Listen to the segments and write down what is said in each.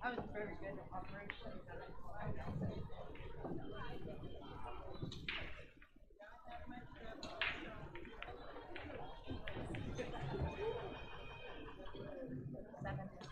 I was very good at operations. Seven.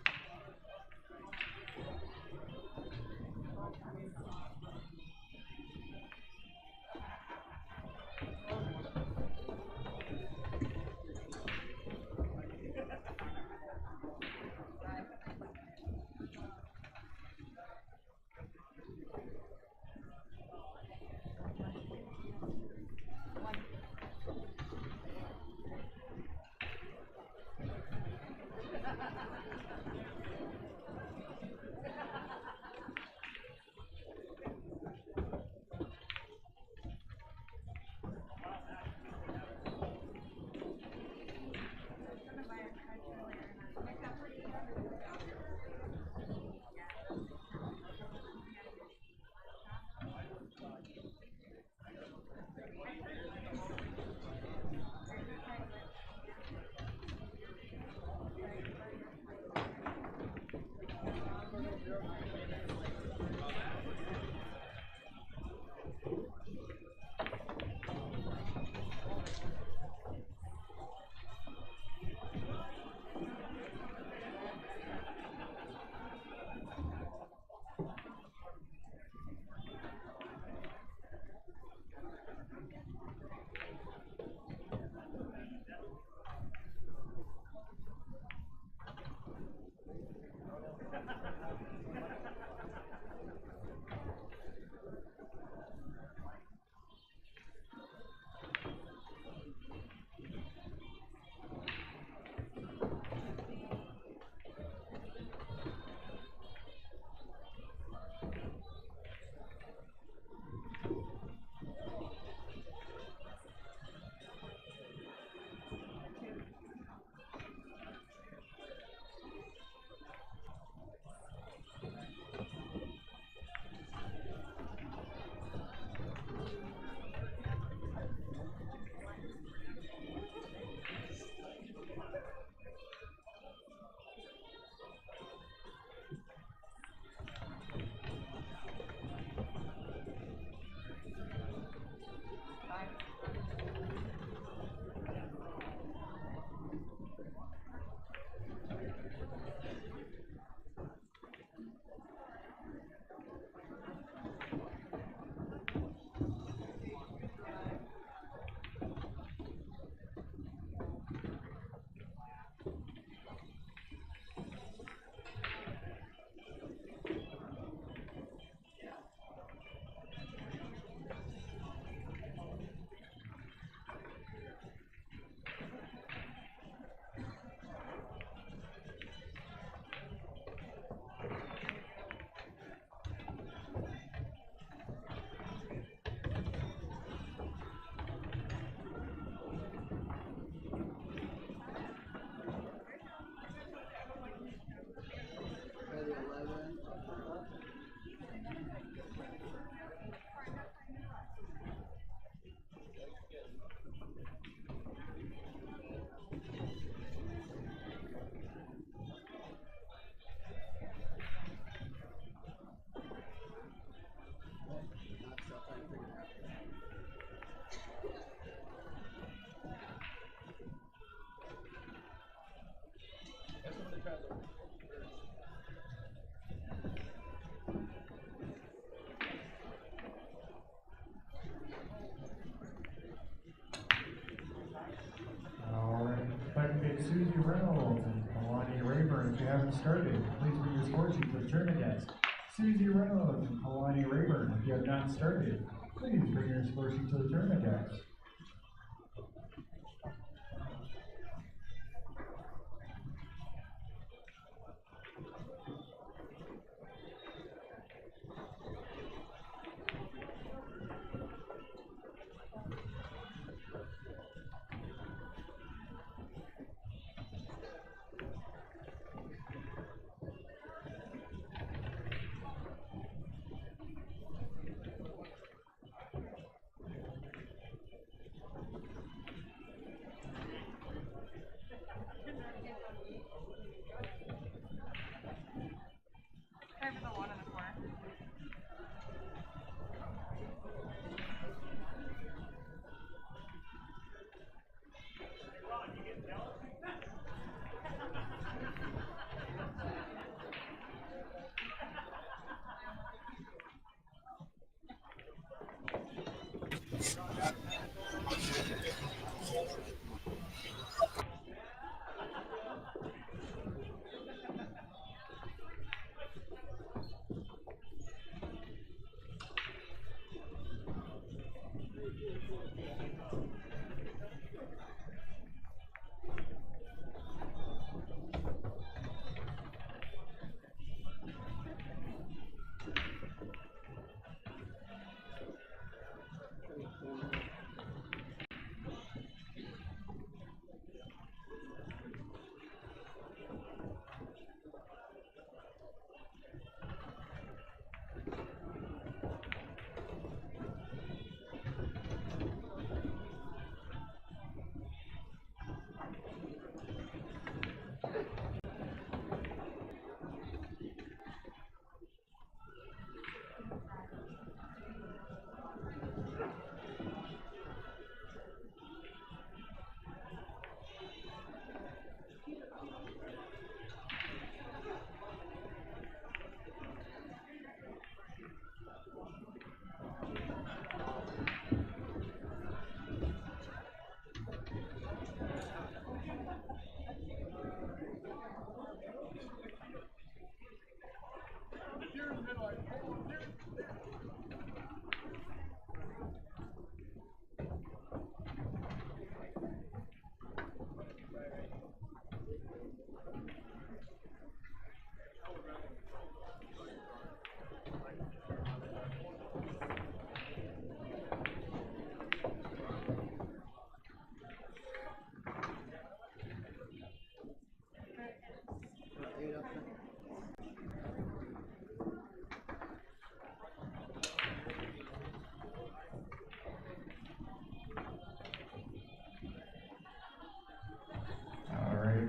SUSIE Reynolds and KAILANI RAYBURN. If you haven't started, please bring your score sheet to the tournament desk. SUSIE Reynolds and KAILANI RAYBURN. If you have not started, please bring your score sheet to the tournament desk.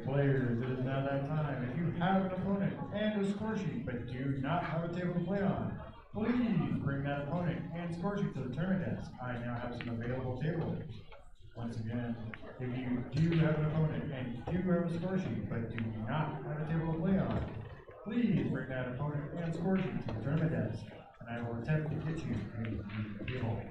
Players, it is now that time. If you have an opponent and a score sheet but do not have a table to play on, please bring that opponent and score sheet to the tournament desk. I now have some available tables. Once again, if you do have an opponent and do have a score sheet but do not have a table to play on, please bring that opponent and score sheet to the tournament desk, and I will attempt to get you a new table.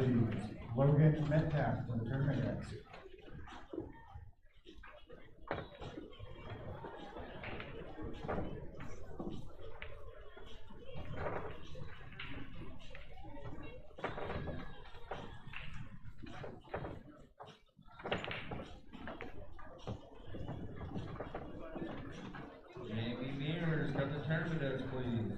please. Logan Metcalf for the tournament guests. Jamie Mears, got the tournament guests, please.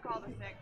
Call the six.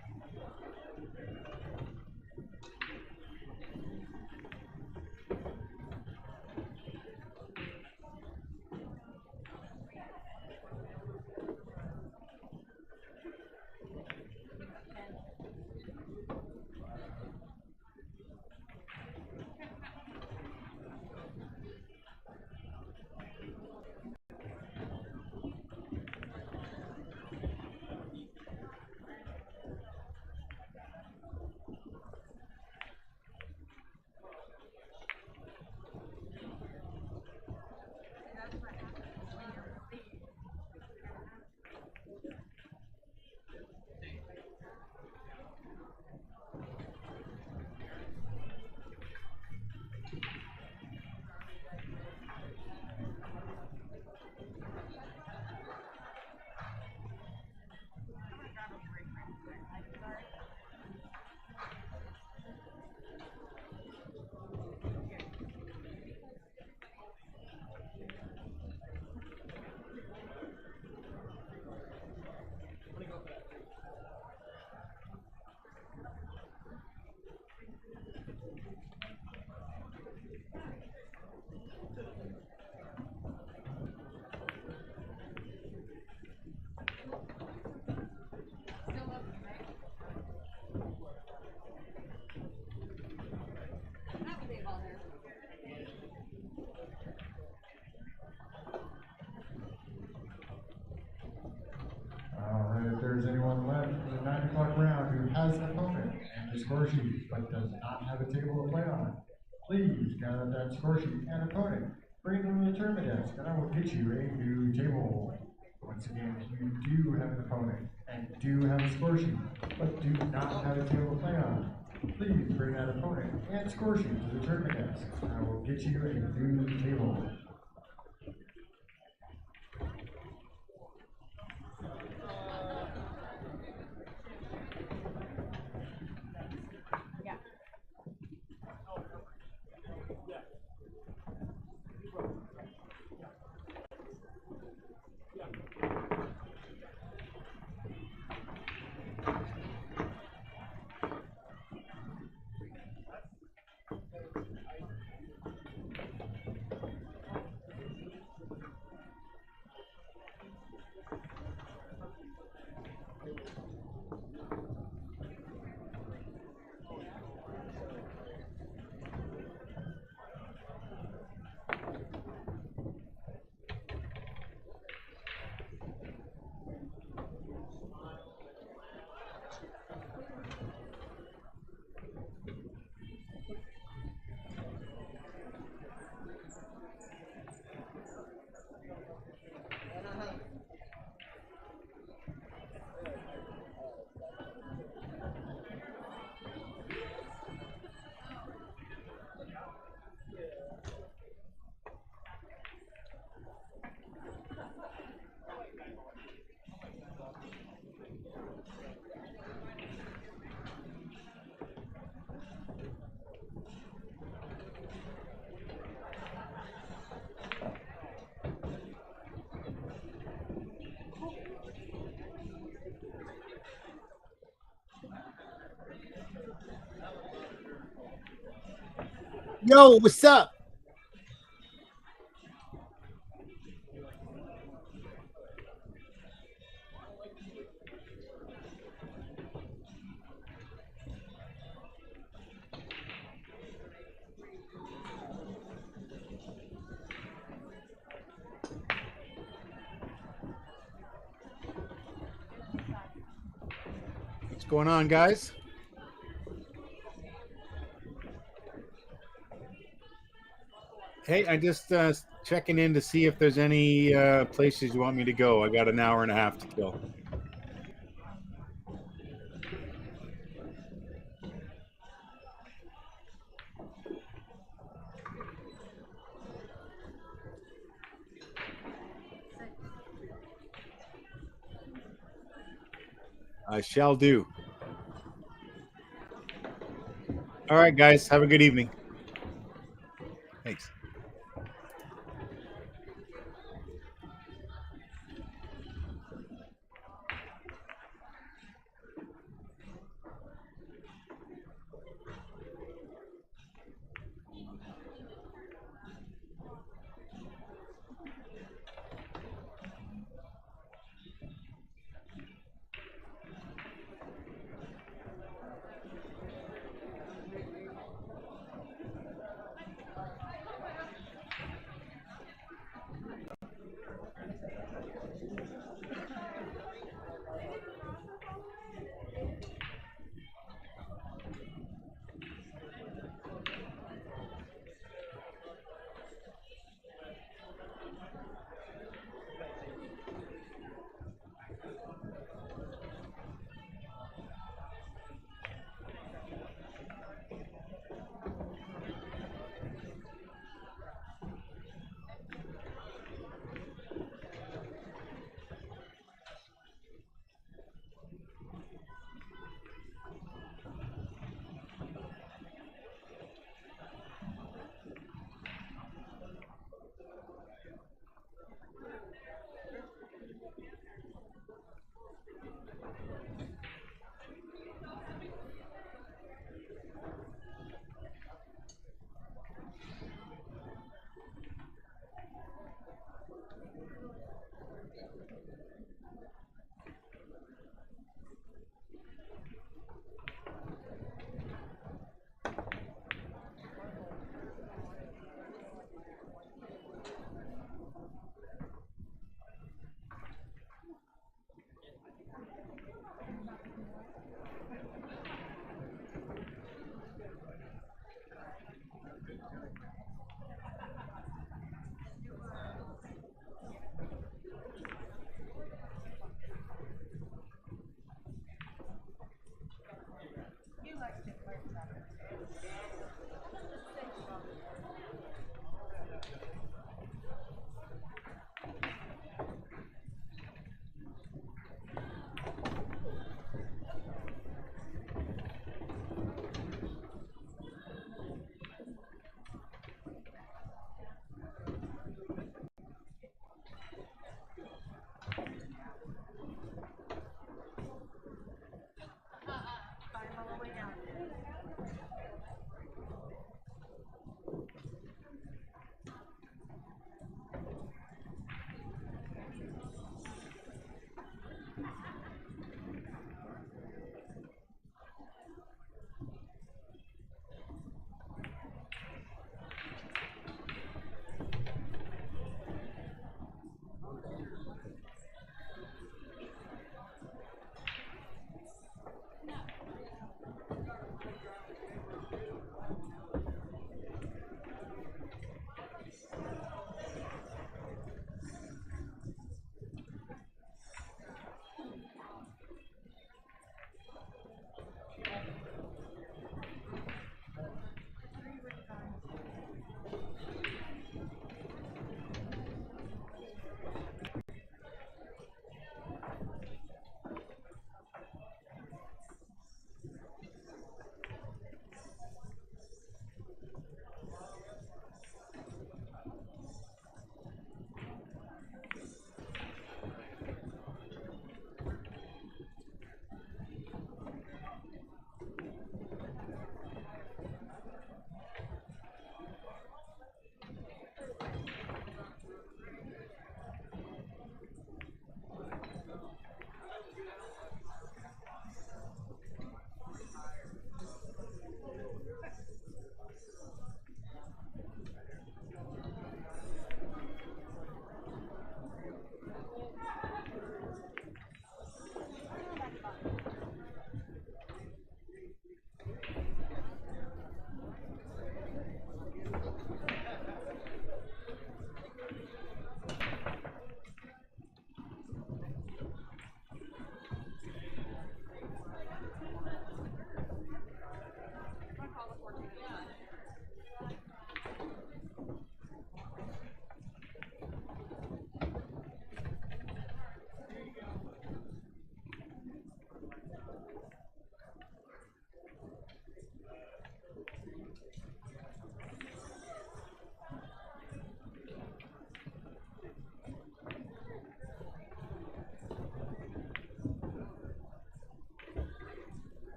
o'clock round who has an opponent and the score sheet but does not have a table to play on, please gather that score sheet and opponent. Bring them to the tournament desk, and I will get you a new table. Once again, if you do have an opponent and do have a score sheet, but do not have a table to play on, please bring that opponent and score sheet to the tournament desk, and I will get you a new table. Yo, what's up? What's going on, guys? Hey, I just checking in to see if there's any places you want me to go. I got an hour and a half to kill. I shall do. All right, guys. Have a good evening. Thanks.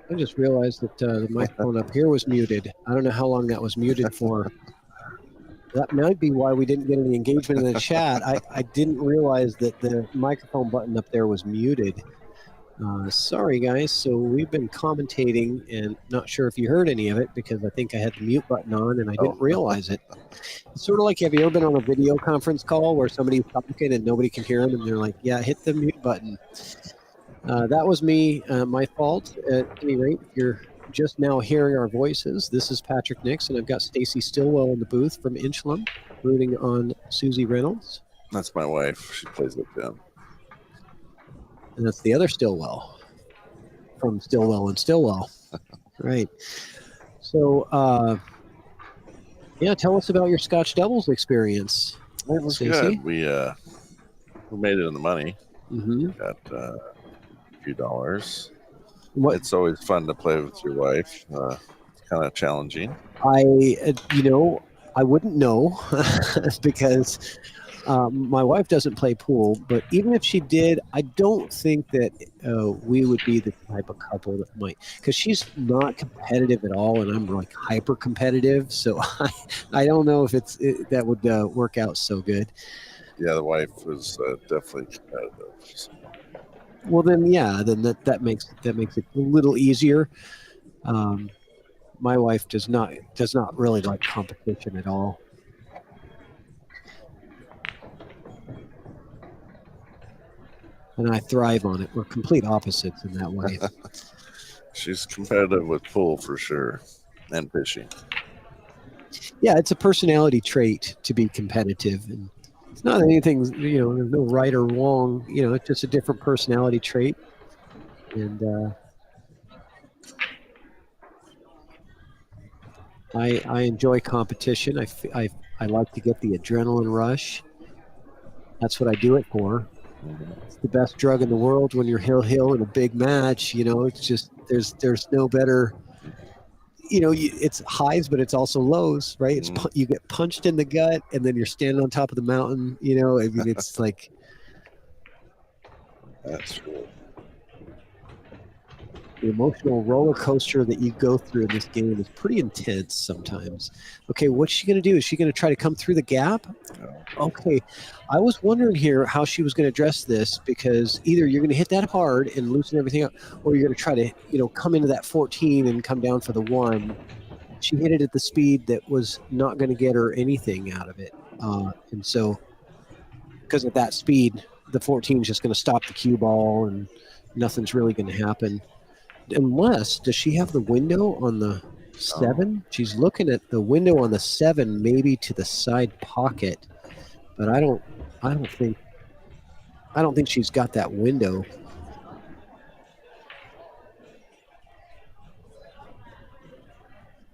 I just realized that the microphone up here was muted. I don't know how long that was muted for. That might be why we didn't get any engagement in the chat. I didn't realize that the microphone button up there was muted. Sorry, guys. So we've been commentating, and not sure if you heard any of it because I think I had the mute button on and I didn't realize it. It's sort of like, have you ever been on a video conference call where somebody's talking and nobody can hear them, and they're like, yeah, hit the mute button. That was me, my fault. At any rate, if you're just now hearing our voices, this is Patrick Nix, and I've got Stacy Stillwell in the booth from Inchlam, rooting on SUSIE Reynolds. That's my wife. She plays with them. And that's the other Stillwell from Stillwell and Stillwell. Right. So, yeah, tell us about your Scotch doubles experience. It was Stacey. good. We made it in the money. Mm-hmm. Got a few dollars. What It's always fun to play with your wife. It's kind of challenging. I wouldn't know because my wife doesn't play pool, but even if she did, I don't think that we would be the type of couple that might, because she's not competitive at all, and I'm like hyper competitive, so I don't know if that would work out so good. Yeah, the wife was definitely competitive. So. Well, then, yeah, then that makes it a little easier. My wife does not really like competition at all. And I thrive on it. We're complete opposites in that way. She's competitive with pool for sure, and fishing. Yeah, it's a personality trait to be competitive, and it's not anything, there's no right or wrong, it's just a different personality trait. And I enjoy competition. I like to get the adrenaline rush. That's what I do it for. It's the best drug in the world when you're hill in a big match. It's just there's no better. It's highs, but it's also lows, right? It's you get punched in the gut, and then you're standing on top of the mountain. It's like That's true. the emotional roller coaster that you go through in this game is pretty intense sometimes. Okay, what's she going to do? Is she going to try to come through the gap? Okay, I was wondering here how she was going to address this, because either you're going to hit that hard and loosen everything up, or you're going to try to, come into that 14 and come down for the 1. She hit it at the speed that was not going to get her anything out of it. And so, because of that speed, the 14 is just going to stop the cue ball and nothing's really going to happen. Unless, does she have the window on the 7? She's looking at the window on the 7, maybe to the side pocket, but I don't think she's got that window.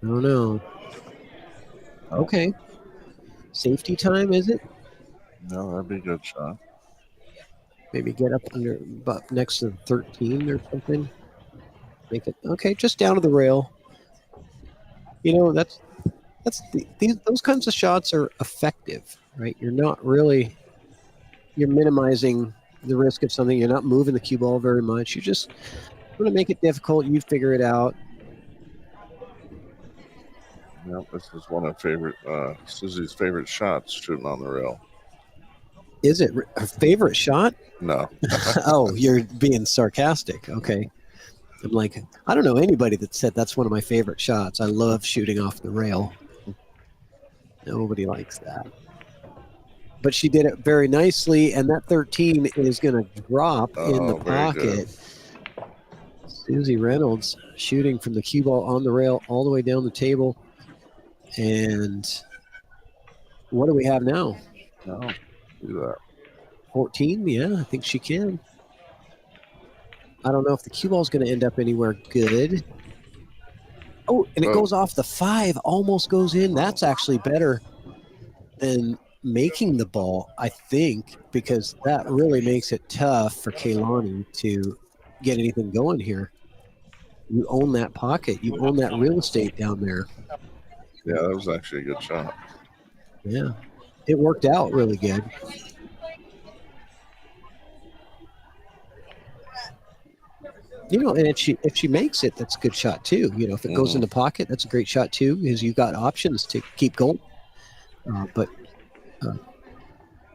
I don't know. Okay. Safety time, is it? No, that'd be a good shot. Maybe get up next to the 13 or something. Make it okay, just down to the rail. Those kinds of shots are effective, right? You're minimizing the risk of something. You're not moving the cue ball very much. You just want to make it difficult. You figure it out. Yeah, this is one of Susie's favorite shots, shooting on the rail. Is it her favorite shot? No. Oh, you're being sarcastic. Okay. I'm like, I don't know anybody that said that's one of my favorite shots. I love shooting off the rail. Nobody likes that. But she did it very nicely, and that 13 is going to drop in the pocket. SUSIE Reynolds shooting from the cue ball on the rail all the way down the table. And what do we have now? No, do that. 14? Yeah, I think she can. I don't know if the cue ball is going to end up anywhere good. Oh, and it goes off the 5, almost goes in. That's actually better than making the ball, I think, because that really makes it tough for KAILANI to get anything going here. You own that pocket. You own that real estate down there. Yeah, that was actually a good shot. Yeah, it worked out really good. And if she makes it, that's a good shot too. If it goes in the pocket, that's a great shot too, because you got options to keep going. But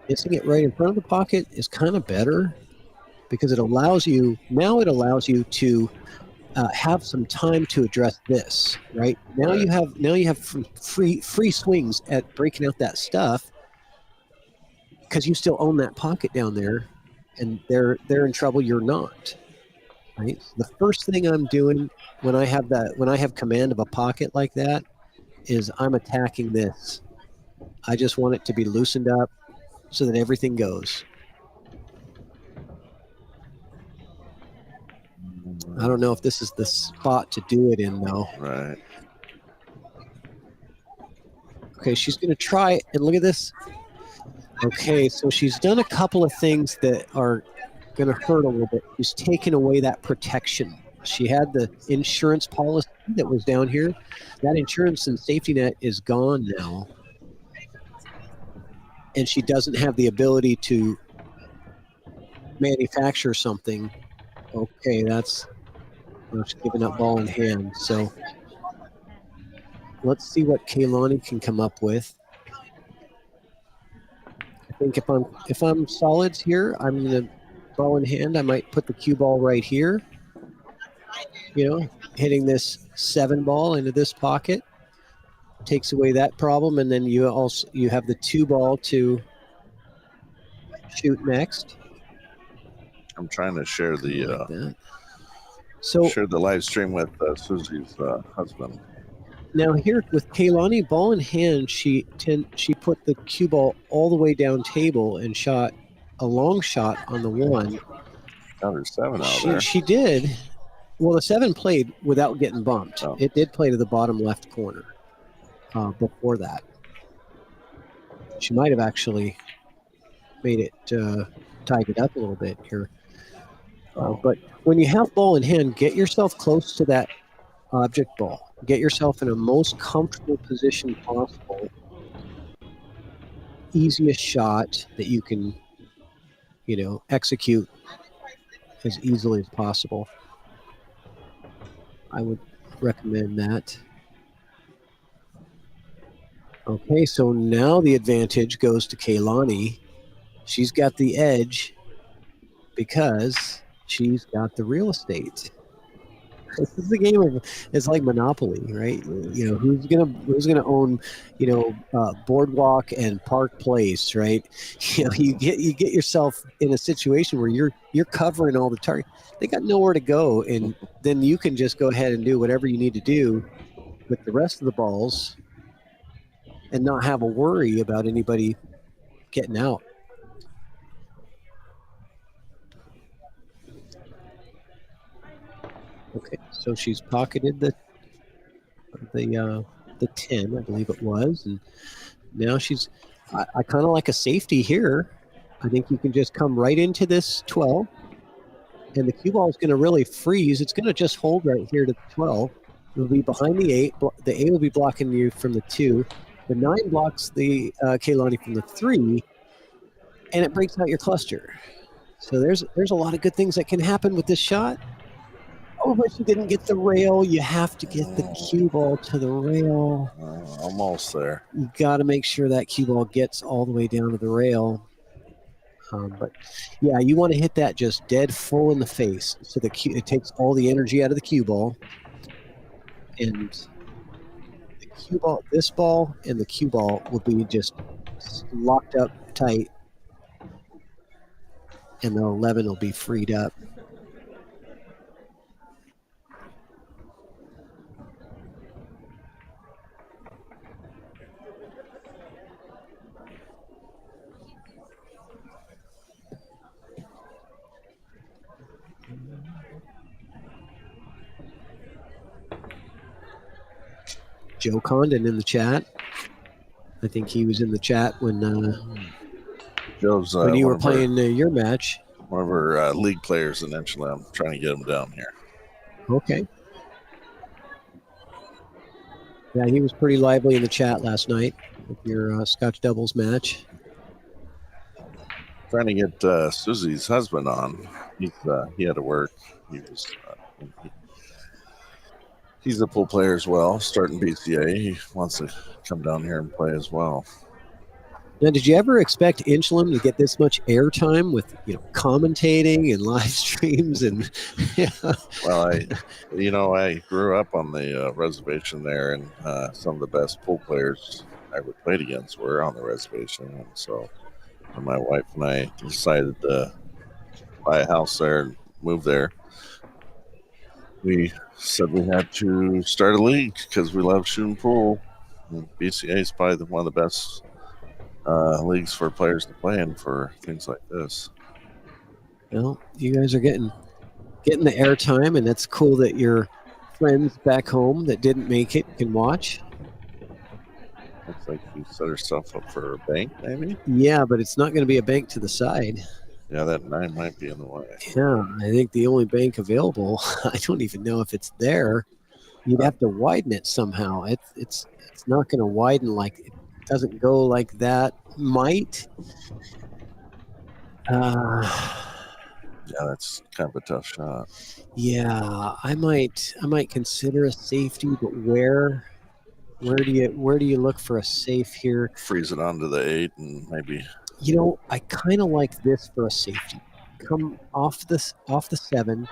missing it right in front of the pocket is kind of better, because it allows you to have some time to address this. Right now, you have free swings at breaking out that stuff, because you still own that pocket down there, and they're in trouble. You're not. Right. The first thing I'm doing when I have command of a pocket like that is I'm attacking this. I just want it to be loosened up so that everything goes. I don't know if this is the spot to do it in, though. Right. Okay, she's going to try it, and look at this. Okay, so she's done a couple of things that are going to hurt a little bit. She's taken away that protection. She had the insurance policy that was down here. That insurance and safety net is gone now. And she doesn't have the ability to manufacture something. Okay, she's giving up ball in hand. So let's see what KAILANI can come up with. I think if I'm solids here, I'm gonna ball in hand. I might put the cue ball right here. Hitting this 7 ball into this pocket takes away that problem, and then you have the 2 ball to shoot next. I'm trying to share the share the live stream with Susie's husband. Now here with KAILANI, ball in hand, she put the cue ball all the way down table and shot a long shot on the 1. Got her 7 out there. She did. Well, the 7 played without getting bumped. Oh. It did play to the bottom left corner before that. She might have actually made it, tied it up a little bit here. But when you have ball in hand, get yourself close to that object ball. Get yourself in a most comfortable position possible. Easiest shot that you can, execute as easily as possible. I would recommend that. Okay, so now the advantage goes to KAILANI. She's got the edge because she's got the real estate. This is a game of, it's like Monopoly, right? Who's gonna own, Boardwalk and Park Place, right? You get yourself in a situation where you're covering all the target. They got nowhere to go, and then you can just go ahead and do whatever you need to do with the rest of the balls, and not have a worry about anybody getting out. Okay, so she's pocketed the 10, I believe it was, and now I kind of like a safety here. I think you can just come right into this 12, and the cue ball is going to really freeze. It's going to just hold right here to the 12. It'll be behind the 8. The 8 will be blocking you from the 2. The 9 blocks the KAILANI from the 3, and it breaks out your cluster. So there's a lot of good things that can happen with this shot. Oh, but you didn't get the rail. You have to get the cue ball to the rail. Almost there. You got to make sure that cue ball gets all the way down to the rail. But yeah, you want to hit that just dead full in the face, so it takes all the energy out of the cue ball. And the cue ball, this ball, and the cue ball will be just locked up tight, and the 11 will be freed up. Joe Condon in the chat. I think he was in the chat when Joe's when you were playing your match. One of our league players, eventually. I'm trying to get him down here. Okay. Yeah, he was pretty lively in the chat last night with your Scotch doubles match. Trying to get Susie's husband on. He had to work. He was He's a pool player as well, starting BCA. He wants to come down here and play as well. Now, did you ever expect Inchlim to get this much airtime with commentating and live streams and? Well, I grew up on the reservation there, and some of the best pool players I ever played against were on the reservation, and so when my wife and I decided to buy a house there and move there, we said we had to start a league because we love shooting pool. And BCA is probably one of the best leagues for players to play in for things like this. Well, you guys are getting the airtime, and it's cool that your friends back home that didn't make it can watch. Looks like you set herself up for a bank, maybe? Yeah, but it's not going to be a bank to the side. Yeah, that 9 might be in the way. Yeah, I think the only bank available, I don't even know if it's there. You'd have to widen it somehow. It's not going to widen like it doesn't go like that. Might. Yeah, that's kind of a tough shot. Yeah, I might consider a safety, but where do you look for a safe here? Freeze it onto the 8 and maybe. I kind of like this for a safety. Come off the 7,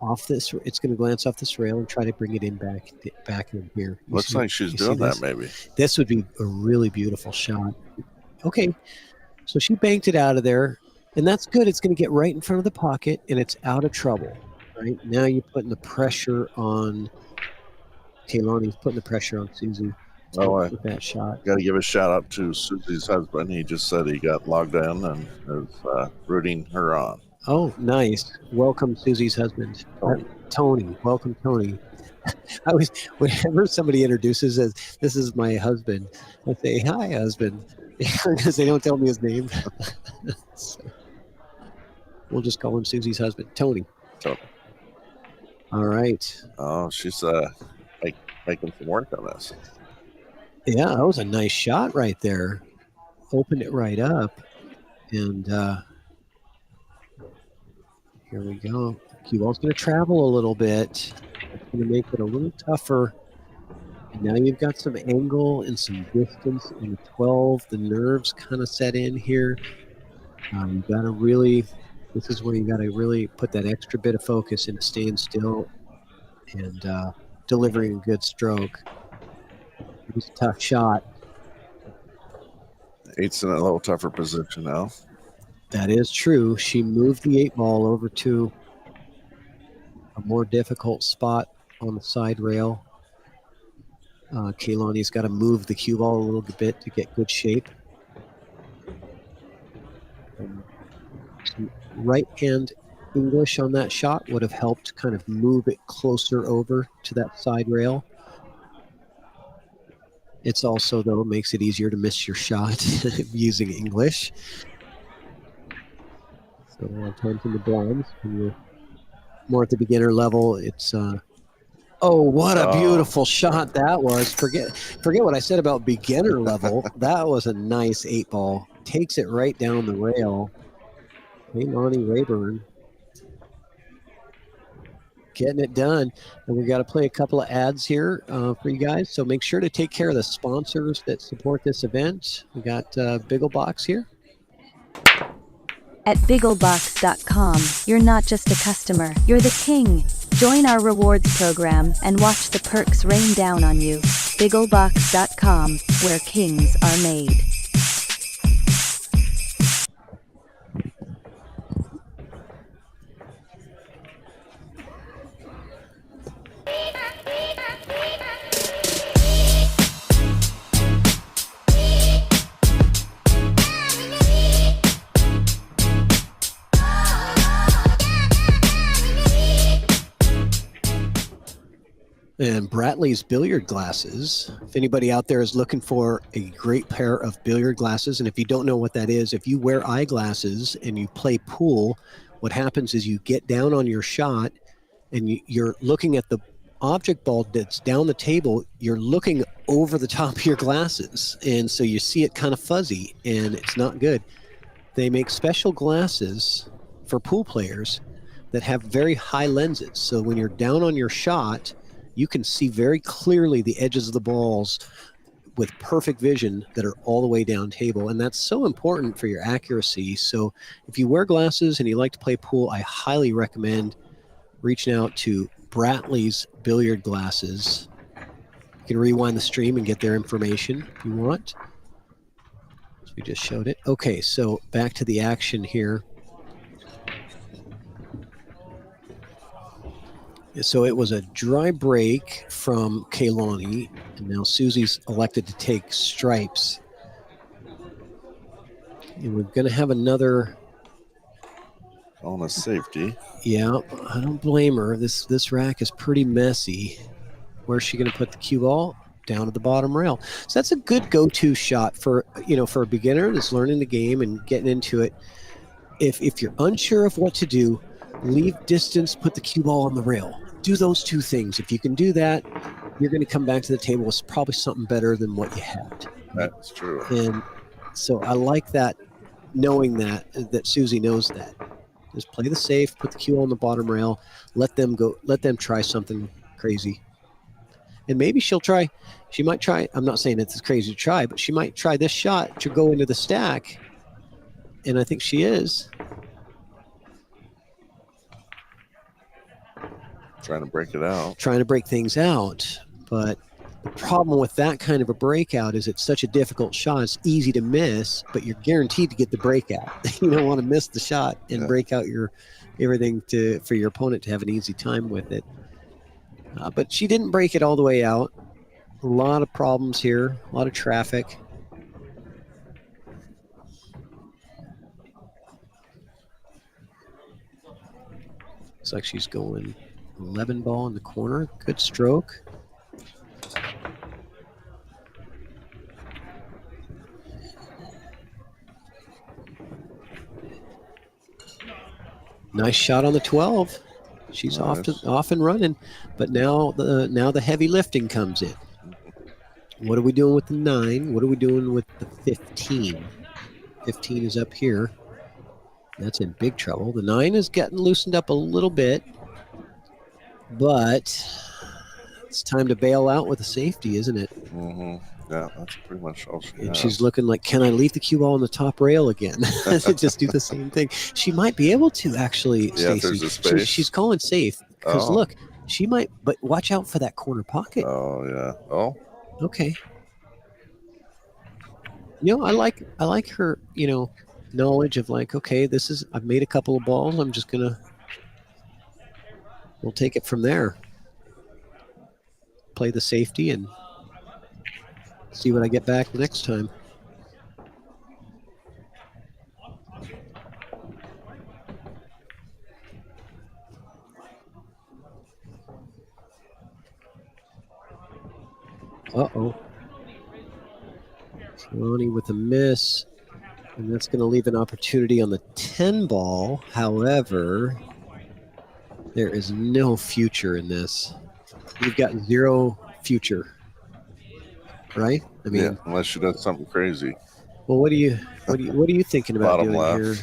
off this. It's going to glance off this rail and try to bring it in back in here. Looks like she's doing that. Maybe this would be a really beautiful shot. Okay, so she banked it out of there, and that's good. It's going to get right in front of the pocket, and it's out of trouble. Right now, you're putting the pressure on. KAILANI's putting the pressure on SUSIE. With that shot. Got to give a shout out to Susie's husband. He just said he got logged in and is rooting her on. Oh, nice. Welcome, SUSIE's husband. Tony. Welcome, Tony. Whenever somebody introduces as this is my husband, I say, hi, husband, because they don't tell me his name. So, we'll just call him SUSIE's husband, Tony. All right. Oh, she's making some work on this. Yeah, that was a nice shot right there. Opened it right up. And here we go. Cue ball's going to travel a little bit. It's going to make it a little tougher. And now you've got some angle and some distance in the 12. The nerves kind of set in here. You got to really, this is where you got to really put that extra bit of focus into staying still and delivering a good stroke. It was a tough shot. 8's in a little tougher position now. That is true. She moved the 8 ball over to a more difficult spot on the side rail. KAILANI's got to move the cue ball a little bit to get good shape. Some right-hand English on that shot would have helped kind of move it closer over to that side rail. It's also, though, makes it easier to miss your shot using English. So a lot of times in the blinds, when you're more at the beginner level, it's oh, what a beautiful shot that was. Forget what I said about beginner level. That was a nice 8 ball. Takes it right down the rail. KAILANI RAYBURN getting it done. And we got to play a couple of ads here for you guys. So make sure to take care of the sponsors that support this event. We got Bigglebox here. At BiggleBox.com, you're not just a customer, you're the king. Join our rewards program and watch the perks rain down on you. BiggleBox.com, where kings are made. And Bratley's billiard glasses. If anybody out there is looking for a great pair of billiard glasses, and if you don't know what that is, if you wear eyeglasses and you play pool, what happens is you get down on your shot and you're looking at the object ball that's down the table, you're looking over the top of your glasses. And so you see it kind of fuzzy and it's not good. They make special glasses for pool players that have very high lenses. So when you're down on your shot, you can see very clearly the edges of the balls with perfect vision that are all the way down table. And that's so important for your accuracy. So if you wear glasses and you like to play pool, I highly recommend reaching out to Bratley's billiard glasses. You can rewind the stream and get their information if you want. So we just showed it. Okay, so back to the action here. So it was a dry break from KAILANI, and now SUSIE's elected to take stripes. And we're going to have another. On a safety. Yeah, I don't blame her. This rack is pretty messy. Where's she going to put the cue ball? Down at the bottom rail. So that's a good go-to shot for a beginner that's learning the game and getting into it. If you're unsure of what to do, leave distance, put the cue ball on the rail. Do those two things. If you can do that, you're going to come back to the table with probably something better than what you had. That's true. And so I like that, knowing that SUSIE knows that. Just play the safe, put the cue on the bottom rail, let them try something crazy. And maybe she might try, I'm not saying it's crazy to try, but she might try this shot to go into the stack. And I think she is. Trying to break it out. Trying to break things out. But the problem with that kind of a breakout is it's such a difficult shot. It's easy to miss, but you're guaranteed to get the breakout. You don't want to miss the shot and break out everything for your opponent to have an easy time with it. But she didn't break it all the way out. A lot of problems here, a lot of traffic. Looks like she's going 11 ball in the corner. Good stroke. Nice shot on the 12. She's nice. off and running, but now the heavy lifting comes in. What are we doing with the 9? What are we doing with the 15? 15 is up here. That's in big trouble. The 9 is getting loosened up a little bit, but it's time to bail out with a safety, isn't it? Mm-hmm. Yeah, that's pretty much all she And has. she's looking like, can I leave the cue ball on the top rail again? Just do the same thing. She might be able to, actually, Yeah, Stacy. there's a space. She's calling safe because Oh. look, she might, but watch out for that corner pocket. Oh, yeah. Oh, Okay. I like her, knowledge of like, okay, I've made a couple of balls. I'm just we'll take it from there. Play the safety and see what I get back next time. Uh-oh. KAILANI with a miss. And that's going to leave an opportunity on the 10 ball. However, there is no future in this. You've got zero future. Right? I mean, yeah, unless she does something crazy. well, what are you thinking about Bottom doing left. here?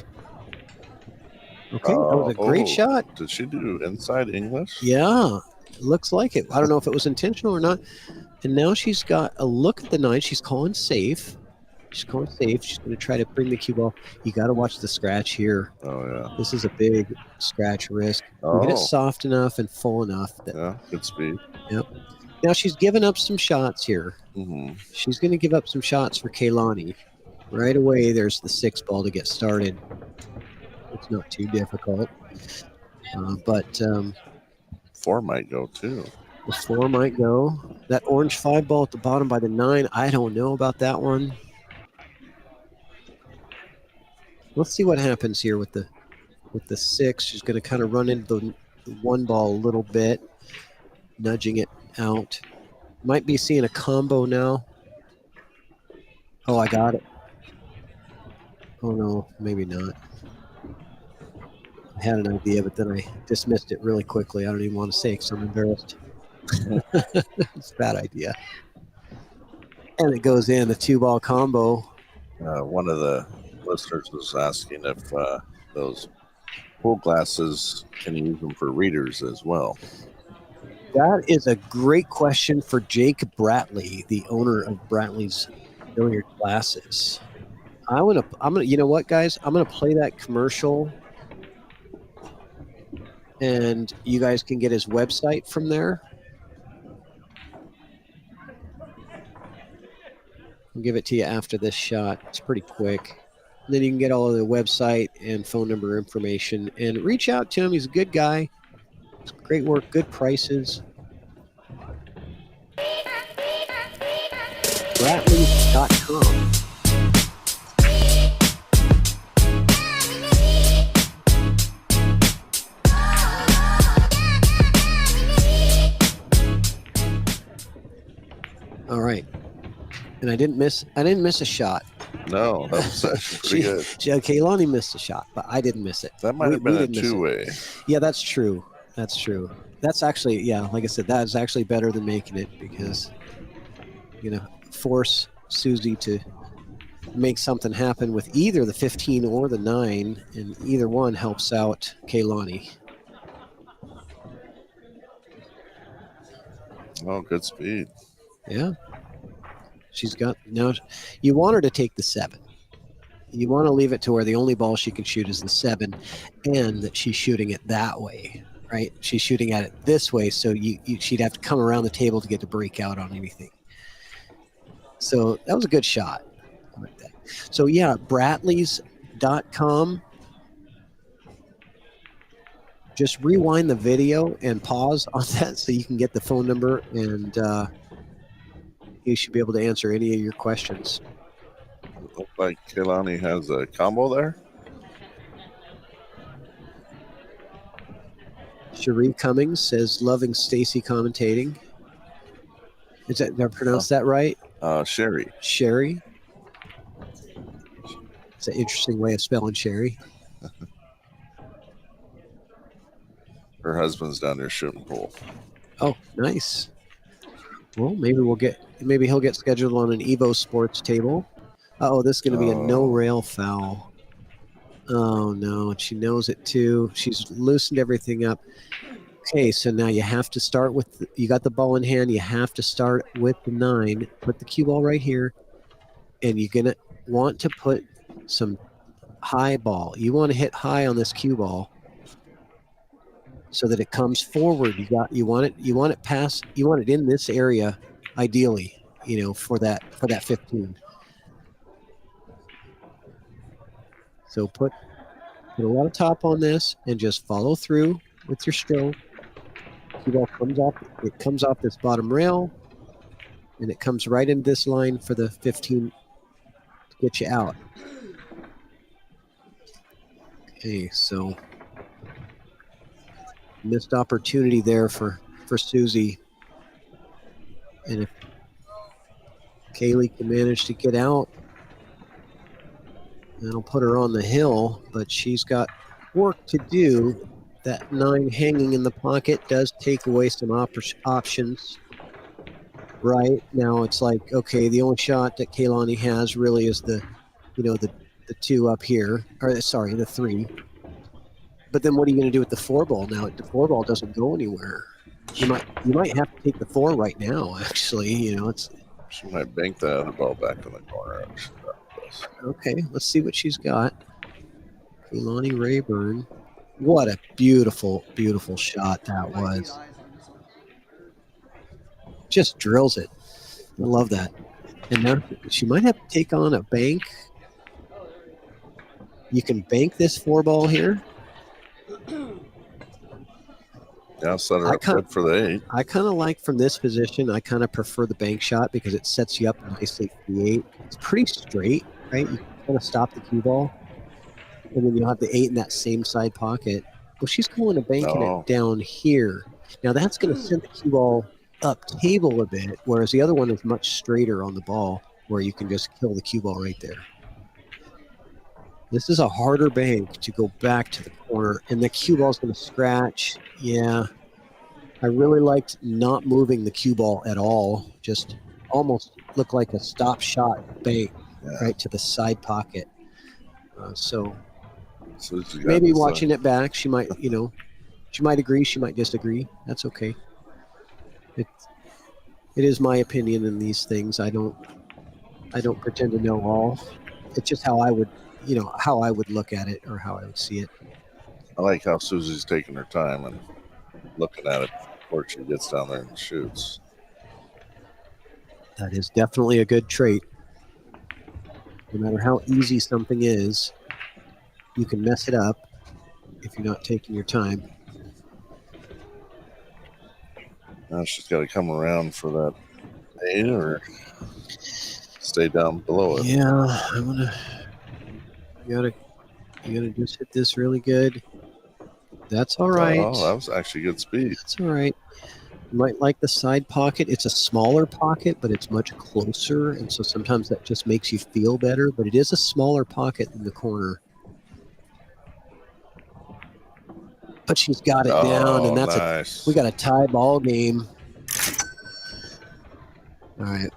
Okay, that was a great shot. Did she do inside English? Yeah, it looks like it. I don't know if it was intentional or not. And now she's got a look at the 9. She's calling safe. She's going safe. She's going to try to bring the cue ball. You got to watch the scratch here. Oh, yeah. This is a big scratch risk. Get it soft enough and full enough. Yeah, good speed. Yep. Now she's given up some shots here. Mm-hmm. She's going to give up some shots for KAILANI. Right away, there's the 6 ball to get started. It's not too difficult. But 4 might go, too. the 4 might go. That orange 5 ball at the bottom by the 9, I don't know about that one. Let's see what happens here with the 6. She's going to kind of run into the 1 ball a little bit, nudging it out. Might be seeing a combo now. Oh, I got it. Oh, no, maybe not. I had an idea, but then I dismissed it really quickly. I don't even want to say because I'm embarrassed. It's a bad idea. And it goes in, the 2-ball combo. One of the listeners was asking if those pool glasses, can you use them for readers as well? That is a great question for Jake Bratley, the owner of Bratley's Billiard Glasses. I'm gonna. You know what, guys? I'm gonna play that commercial, and you guys can get his website from there. I'll give it to you after this shot. It's pretty quick. And then you can get all of the website and phone number information and reach out to him. He's a good guy. It's great work, good prices. Bratley.com. All right. And I didn't miss a shot. No, that was actually pretty good. KAILANI missed a shot, but I didn't miss it. That might have been a two-way. Yeah, that's true. That's true. That's actually, yeah, like I said, that is actually better than making it because, force SUSIE to make something happen with either the 15 or the 9, and either one helps out KAILANI. Oh, good speed. Yeah. She's got, now you want her to take the 7. You want to leave it to where the only ball she can shoot is the 7, and that she's shooting it that way, right? She's shooting at it this way, so she'd have to come around the table to get to break out on anything. So that was a good shot. So yeah, Bratleys.com. Just rewind the video and pause on that so you can get the phone number, and you should be able to answer any of your questions. Looks like KAILANI has a combo there. Cherie Cummings says, loving Stacy commentating. Did I pronounce that right? Sherry. Sherry. It's an interesting way of spelling Sherry. Her husband's down there shooting pool. Oh, nice. Well, maybe he'll get scheduled on an EvoSports table. Uh-oh, this is going to be a no-rail foul. Oh, no, and she knows it too. She's loosened everything up. Okay, so now you have to start with, you got the ball in hand, you have to start with the 9. Put the cue ball right here, and you're going to want to put some high ball. You want to hit high on this cue ball so that it comes forward. You want it in this area, ideally, for that 15. So put a lot of top on this and just follow through with your stroke. Cue ball comes off this bottom rail, and it comes right into this line for the 15 to get you out. Okay, so missed opportunity there for SUSIE. And if Kaylee can manage to get out, that'll put her on the hill, but she's got work to do. That 9 hanging in the pocket does take away some options. Right now, it's like, okay, the only shot that KAILANI has really is the 2 up here, or sorry, the 3. But then what are you going to do with the 4 ball now? The 4 ball doesn't go anywhere. You might have to take the 4 right now. Actually, She might bank the other ball back in the corner. Okay, let's see what she's got. KAILANI RAYBURN. What a beautiful, beautiful shot that was. Just drills it. I love that. And now she might have to take on a bank. You can bank this 4 ball here. Yeah, set her up good for the 8. I kind of like from this position, I kind of prefer the bank shot because it sets you up nicely for the 8. It's pretty straight, right? You kind of stop the cue ball, and then you'll have the 8 in that same side pocket. Well, she's going to banking it down here. Now that's going to send the cue ball up table a bit, whereas the other one is much straighter on the ball, where you can just kill the cue ball right there. This is a harder bank to go back to the corner, and the cue ball is going to scratch. Yeah, I really liked not moving the cue ball at all. Just almost looked like a stop shot bank right to the side pocket. So Susie got Maybe this, watching it back, she might, she might agree, she might disagree. That's okay. It is my opinion in these things. I don't pretend to know all. It's just how I would, how I would look at it or how I would see it. I like how Susie's taking her time and looking at it before she gets down there and shoots. That is definitely a good trait. No matter how easy something is, you can mess it up if you're not taking your time. Now she's got to come around for that 8 or stay down below it. Yeah, you gotta just hit this really good. That's all right. Oh, that was actually good speed. That's all right. You might like the side pocket. It's a smaller pocket, but it's much closer, and so sometimes that just makes you feel better, but it is a smaller pocket in the corner. But she's got it down, and that's nice. we got a tie ball game. All right.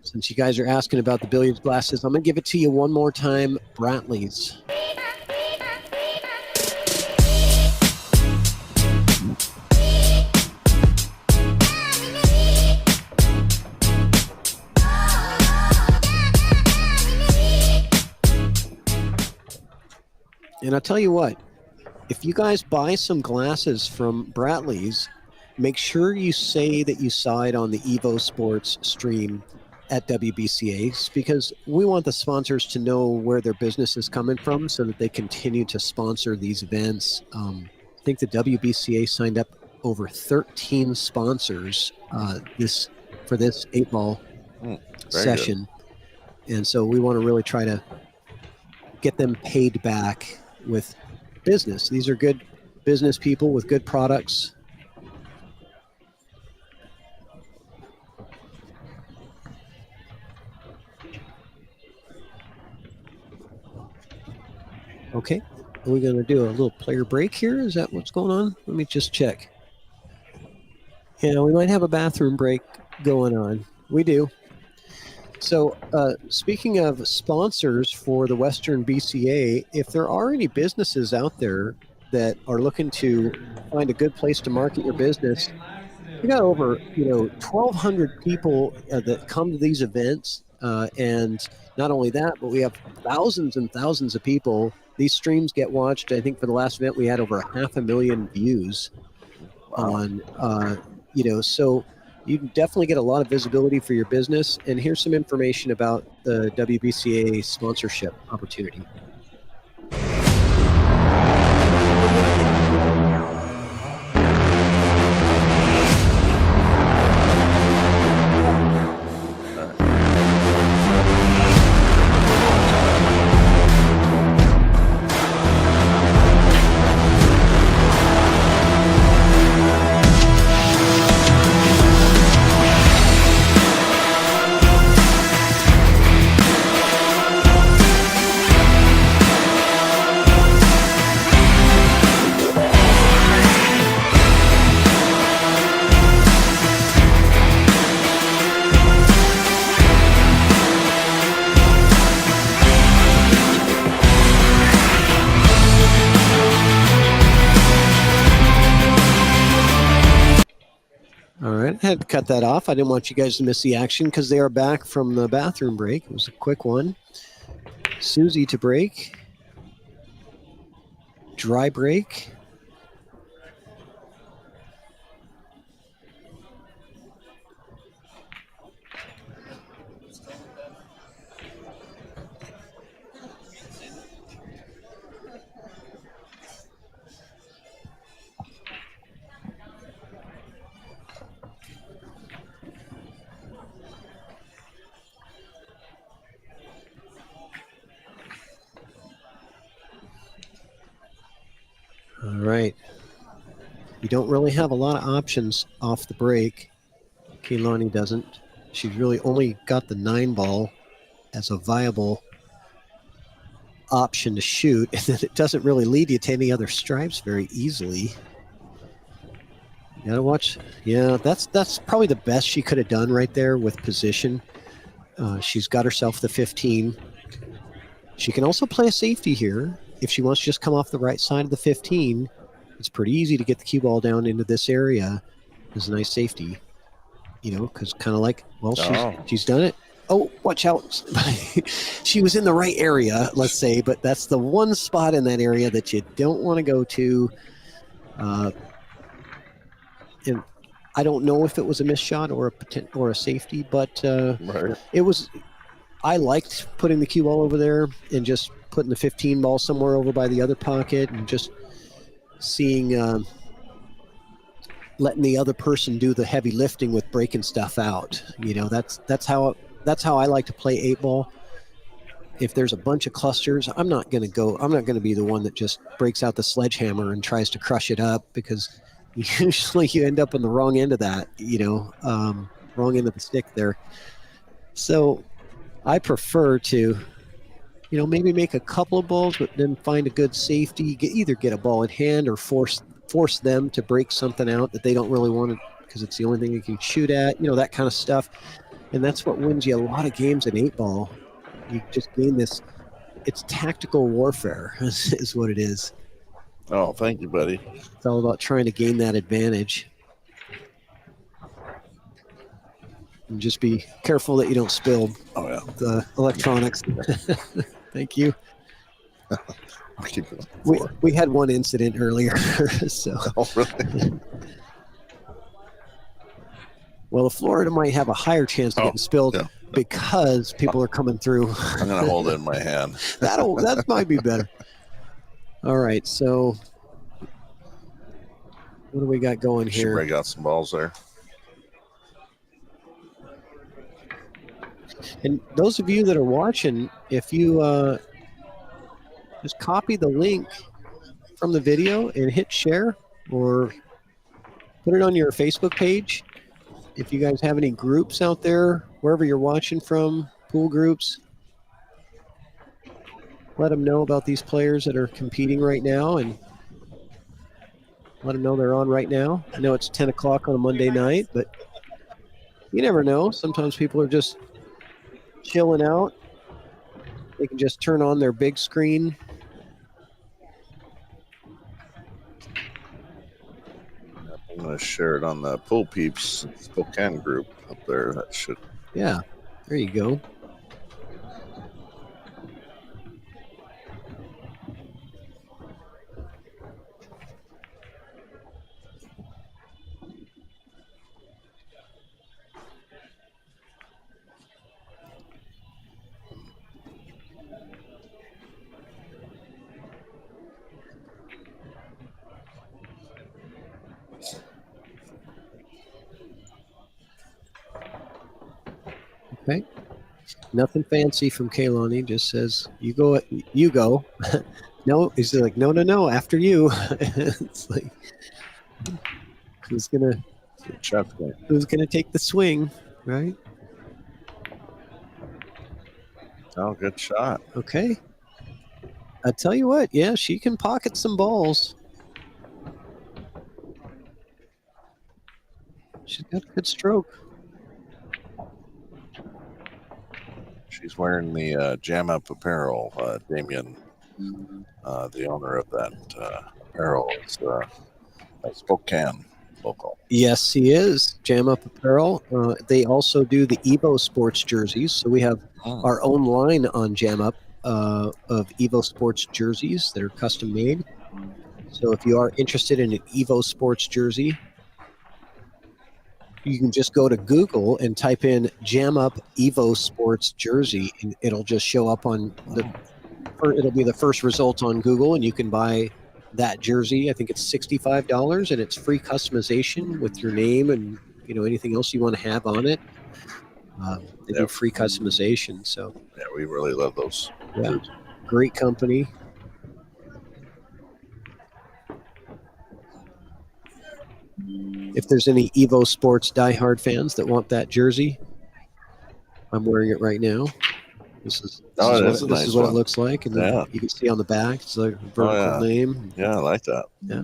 Since you guys are asking about the billiards glasses, I'm going to give it to you one more time. Brantley's. And I'll tell you what, if you guys buy some glasses from Brantley's, make sure you say that you saw it on the EvoSports stream at WBCA, because we want the sponsors to know where their business is coming from so that they continue to sponsor these events. I think the WBCA signed up over 13 sponsors for this 8-ball session. Good. And so we want to really try to get them paid back with business. These are good business people with good products. Okay, are we going to do a little player break here? Is that what's going on? Let me just check. Yeah, we might have a bathroom break going on. We do. So speaking of sponsors for the Western BCA, if there are any businesses out there that are looking to find a good place to market your business, we got over 1,200 people that come to these events, and not only that, but we have thousands and thousands of people. These streams get watched. I think for the last event we had over 500,000 views on, so you can definitely get a lot of visibility for your business. And here's some information about the WBCA sponsorship opportunity. I had to cut that off. I didn't want you guys to miss the action because they are back from the bathroom break. It was a quick one. Susie to break. Dry break. All right. You don't really have a lot of options off the break. KAILANI doesn't. She's really only got the 9-ball as a viable option to shoot, and then it doesn't really lead you to any other stripes very easily. You gotta watch. Yeah, that's probably the best she could have done right there with position. She's got herself the 15. She can also play a safety here if she wants to just come off the right side of the 15, it's pretty easy to get the cue ball down into this area. There's a nice safety, because kind of like, well, she's done it. Oh, watch out. She was in the right area, let's say, but that's the one spot in that area that you don't want to go to. And I don't know if it was a missed shot or a safety, but it was. I liked putting the cue ball over there and just putting the 15 ball somewhere over by the other pocket and just seeing, letting the other person do the heavy lifting with breaking stuff out. That's how I like to play 8-ball. If there's a bunch of clusters, I'm not going to be the one that just breaks out the sledgehammer and tries to crush it up, because usually you end up on the wrong end of that, wrong end of the stick there. So I prefer to, maybe make a couple of balls, but then find a good safety, either get a ball in hand or force them to break something out that they don't really want to, because it's the only thing you can shoot at, that kind of stuff. And that's what wins you a lot of games in 8-ball. You just gain this, it's tactical warfare is what it is. Oh, thank you, buddy. It's all about trying to gain that advantage. And just be careful that you don't spill the electronics. Thank you. I'll keep it we had one incident earlier. So. Oh, really? Well, the Florida might have a higher chance of getting spilled because people are coming through. I'm going to hold it in my hand. That might be better. All right, so what do we got going here? Should break out some balls there. And those of you that are watching, if you just copy the link from the video and hit share, or put it on your Facebook page. If you guys have any groups out there, wherever you're watching from, pool groups, let them know about these players that are competing right now, and let them know they're on right now. I know it's 10 o'clock on a Monday night, but you never know. Sometimes people are just chilling out. They can just turn on their big screen. I'm going to share it on the Pool Peeps Spokane group up there. That should. Yeah, there you go. Okay. Nothing fancy from KAILANI. Just says, you go. No, he's like, no, after you. It's like, who's gonna take the swing, right? Oh, good shot. Okay. I tell you what, yeah, she can pocket some balls. She's got a good stroke. She's wearing the Jam Up apparel. Damien, the owner of that apparel, is Spokane local. Yes, he is. Jam Up Apparel. They also do the EvoSports jerseys. So we have our own line on Jam Up of EvoSports jerseys that are custom made. So if you are interested in an EvoSports jersey, you can just go to Google and type in Jam Up EvoSports jersey, and it'll just show up on it'll be the first result on Google, and you can buy that jersey. I think it's $65, and it's free customization with your name and anything else you want to have on it. They do free customization. So yeah, we really love those. Yeah, great company. If there's any EvoSports diehard fans that want that jersey, I'm wearing it right now. This is what it looks like, and then you can see on the back it's like a vertical name. Yeah, I like that. Yeah.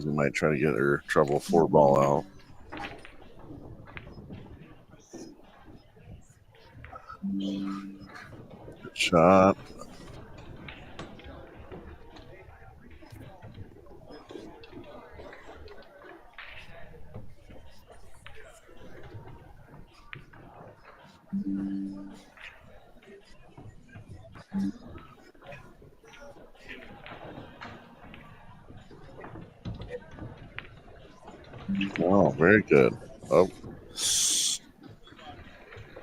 Susie might try to get her trouble 4 ball out. Good shot. Oh, very good. Oh,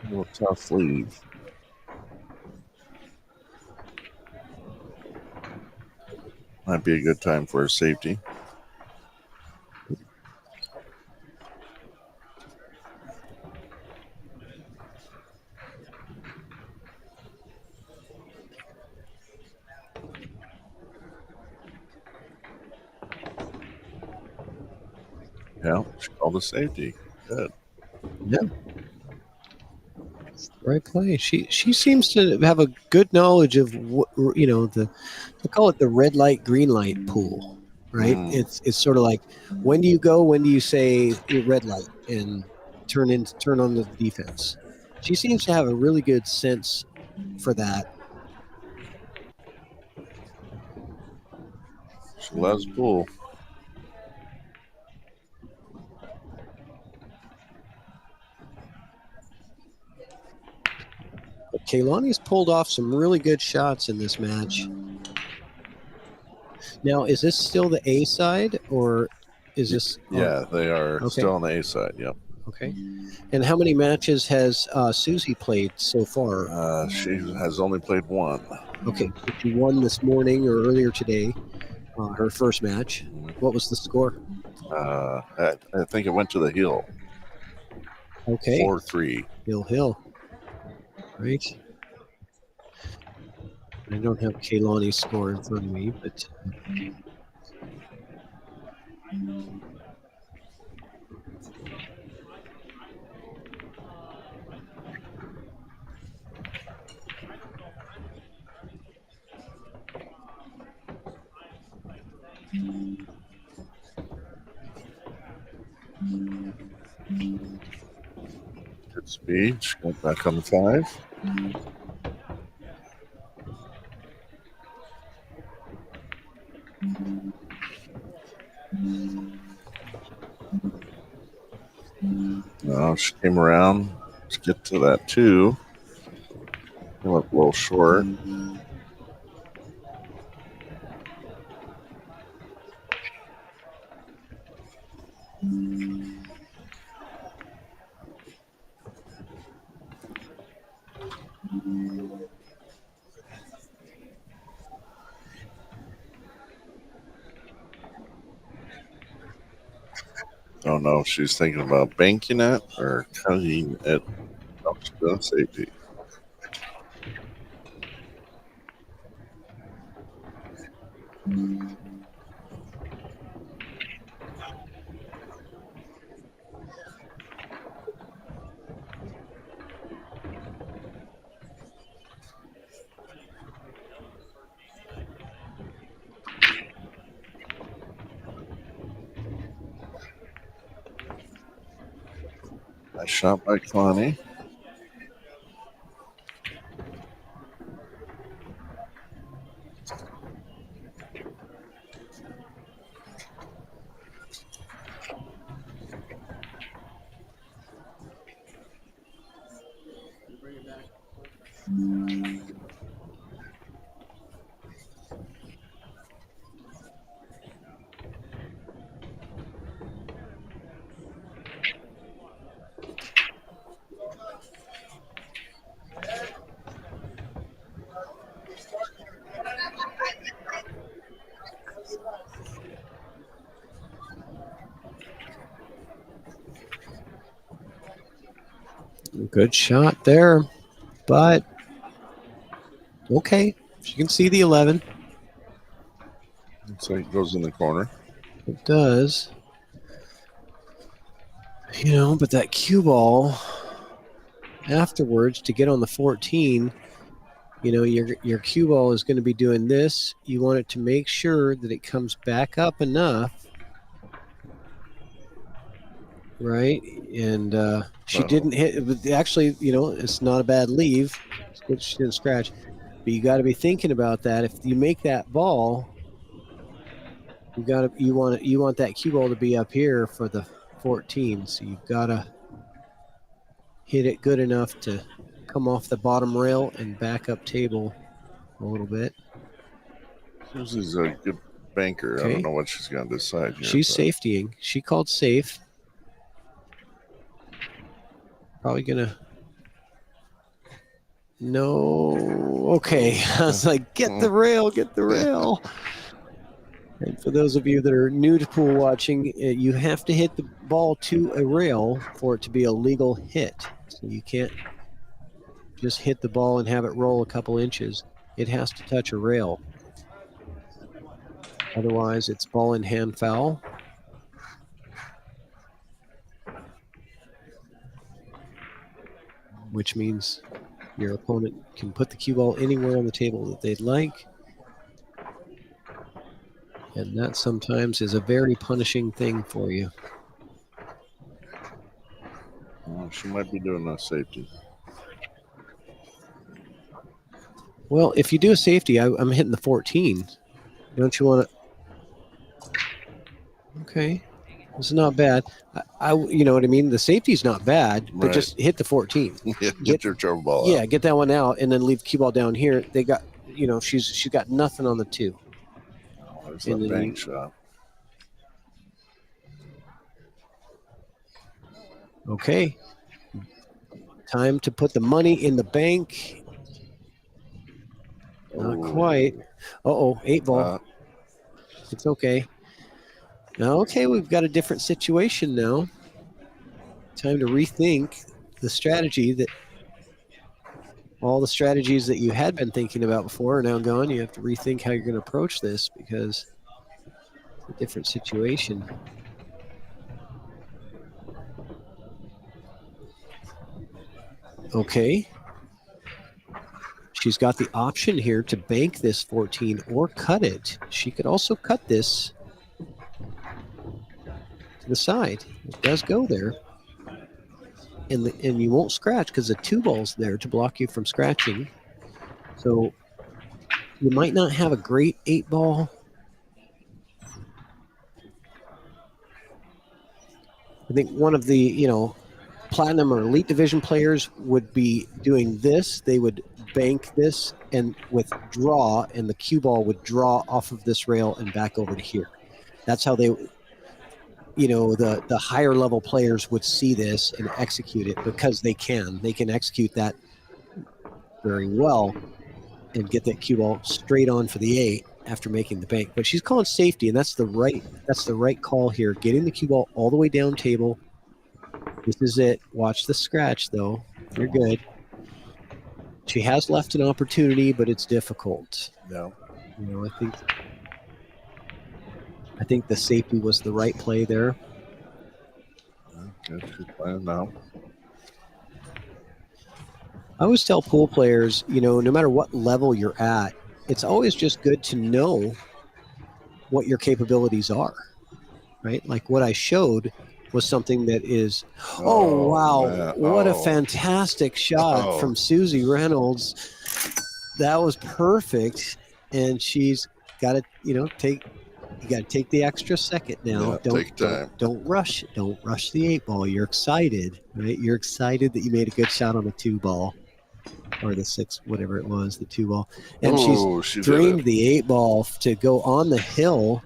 a little tough leave. Might be a good time for a safety. Yeah, she called a safety. Good. Yeah. Right play. She seems to have a good knowledge of they call it the red light green light pool, right? It's sort of like, when do you go, when do you say red light and turn on the defense. She seems to have a really good sense for that. She loves pool. But KAILANI's pulled off some really good shots in this match. Now, is this still the A side, or is this? Yeah, they are still on the A side. Yep. Okay. And how many matches has SUSIE played so far? She has only played 1. Okay. She won this morning or earlier today, her first match. What was the score? I think it went to the hill. Okay. 4-3. Hill. Right. I don't have KAILANI's score in front of me, but good speed. She got back on the 5. No, she came around to get to that 2. Came up a little short. Don't know if she's thinking about banking it or cutting it. Oh, she's doing safety. Nice shot by KAILANI. good shot there, but okay. You can see the 11. So it goes in the corner. It does. But that cue ball afterwards to get on the 14, your cue ball is going to be doing this. You want it to make sure that it comes back up enough right? And she Uh-oh. didn't hit. But actually, it's not a bad leave. It's good she didn't scratch. But you got to be thinking about that. If you make that ball, you want that cue ball to be up here for the 14. So you've got to hit it good enough to come off the bottom rail and back up table a little bit. Susie's a good banker. I Okay. don't know what she's going to decide here. She's but- safetying. She called safe. Probably gonna. No. Okay. I was like, get the rail, get the rail. And for those of you that are new to pool watching, you have to hit the ball to a rail for it to be a legal hit. So you can't just hit the ball and have it roll a couple inches. It has to touch a rail. Otherwise, it's ball in hand foul. Which means your opponent can put the cue ball anywhere on the table that they'd like. And that sometimes is a very punishing thing for you. Well, she might be doing a safety. Well, if you do a safety, I'm hitting the 14. Don't you want to? Okay. This is not bad. You know what I mean? The safety's not bad, but Right. just hit the 14. Yeah, get your trouble ball Yeah, out. get that one out and then leave the cue ball down here. They got, she's got nothing on the 2. Oh, there's And that then bank shot. Okay. Time to put the money in the bank. Not Ooh. quite. Uh-oh, 8 ball. It's okay. Now, okay, we've got a different situation now. Time to rethink the strategy that all the strategies that you had been thinking about before are now gone. You have to rethink how you're going to approach this because it's a different situation. Okay. She's got the option here to bank this 14 or cut it. She could also cut this to the side. It does go there. And you won't scratch because the 2 ball's there to block you from scratching. So you might not have a great 8 ball. I think one of the, platinum or elite division players would be doing this. They would bank this and withdraw, and the cue ball would draw off of this rail and back over to here. That's how they, the higher level players would see this and execute it because they can execute that very well and get that cue ball straight on for the 8 after making the bank. But she's calling safety, and that's the right call here. Getting the cue ball all the way down table. This is it. Watch the scratch, though. You're good. She has left an opportunity, but it's difficult. Yeah. I think the safety was the right play there. Good. She's playing now. I always tell pool players, no matter what level you're at, it's always just good to know what your capabilities are, right? Like what I showed was something that is, oh wow, man. what a Oh. fantastic shot Oh. from Susie Reynolds. That was perfect, and she's got to, take the extra second now. Yeah, take time. Don't rush. Don't rush the 8 ball. You're excited, right? You're excited that you made a good shot on the 2 ball, or the 6, whatever it was, the 2 ball, and Ooh, she's she did dreamed it. the 8 ball to go on the hill.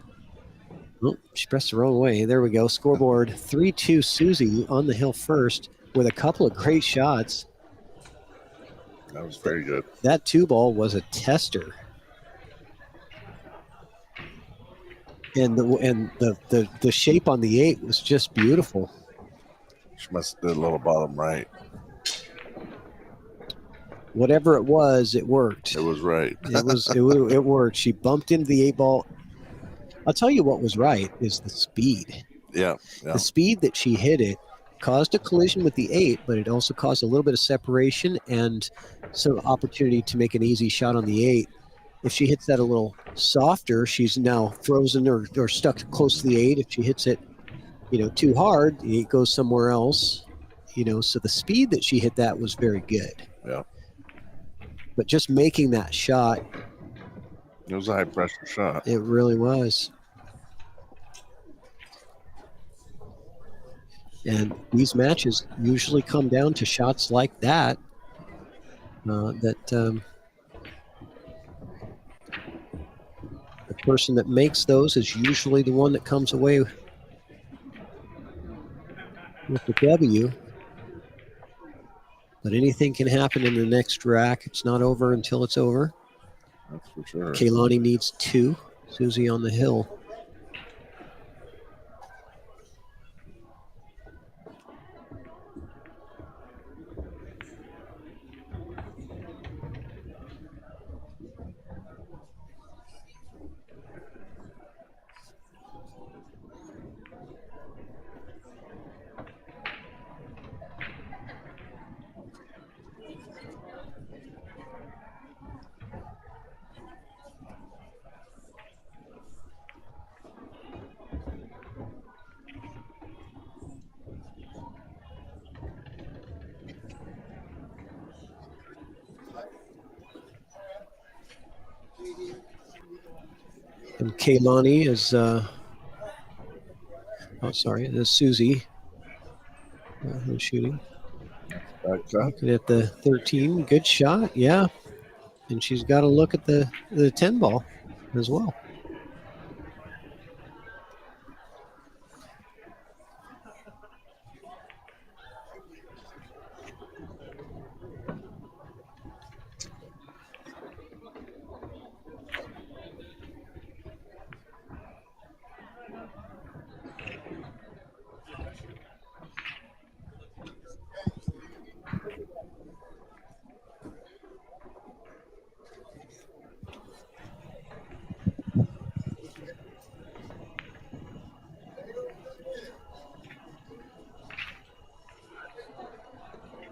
Oh, she pressed the wrong way. There we go. Scoreboard 3-2 Susie on the hill first with a couple of great shots. That was very good. That 2 ball was a tester. And the shape on the 8 was just beautiful. She must have did a little bottom right. Whatever it was, it worked. It was right. It worked. She bumped into the 8 ball. I'll tell you what was right is the speed. Yeah. The speed that she hit it caused a collision with the 8, but it also caused a little bit of separation and some opportunity to make an easy shot on the 8. If she hits that a little softer, she's now frozen or stuck close to the 8. If she hits it too hard, it goes somewhere else. So the speed that she hit that was very good. Yeah. But just making that shot, It was a high pressure shot. it really was. And these matches usually come down to shots like that. The person that makes those is usually the one that comes away with the W. But anything can happen in the next rack. It's not over until it's over. That's for sure. KAILANI needs 2. SUSIE on the hill. And KAILANI is, is SUSIE who's shooting. Looking at the 13, good shot, yeah. And she's got to look at the 10 ball as well.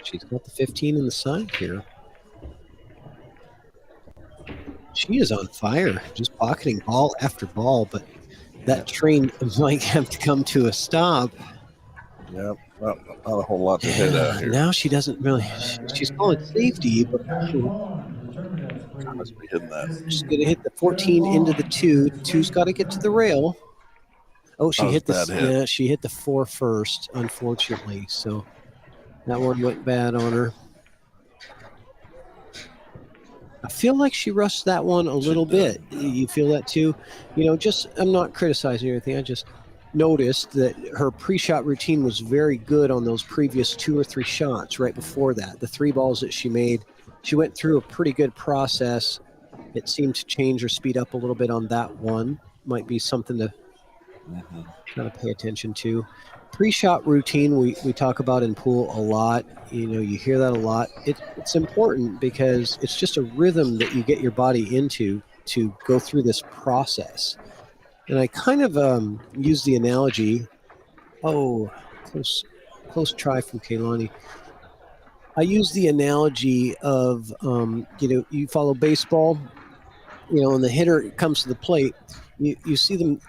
She's got the 15 in the side here. She is on fire, just pocketing ball after ball, but that train might have to come to a stop. Yep, not a whole lot to hit out here. Now she doesn't really, she's calling safety, but I must be hitting that. she's going to hit the 14 into the 2. 2's got to get to the rail. Oh, she hit the hit. she hit the 4 first, unfortunately. So that one went bad on her. I feel like she rushed that one a little bit. You feel that too? I'm not criticizing or anything. I just noticed that her pre-shot routine was very good on those previous 2 or 3 shots right before that. The 3 balls that she made, she went through a pretty good process. It seemed to change or speed up a little bit on that one. Might be something to kind of pay attention to. Pre-shot routine we talk about in pool a lot. You hear that a lot. It's important because it's just a rhythm that you get your body into to go through this process. And I kind of use the analogy. Oh, close try from KAILANI. I use the analogy of you follow baseball. When the hitter comes to the plate, you see them.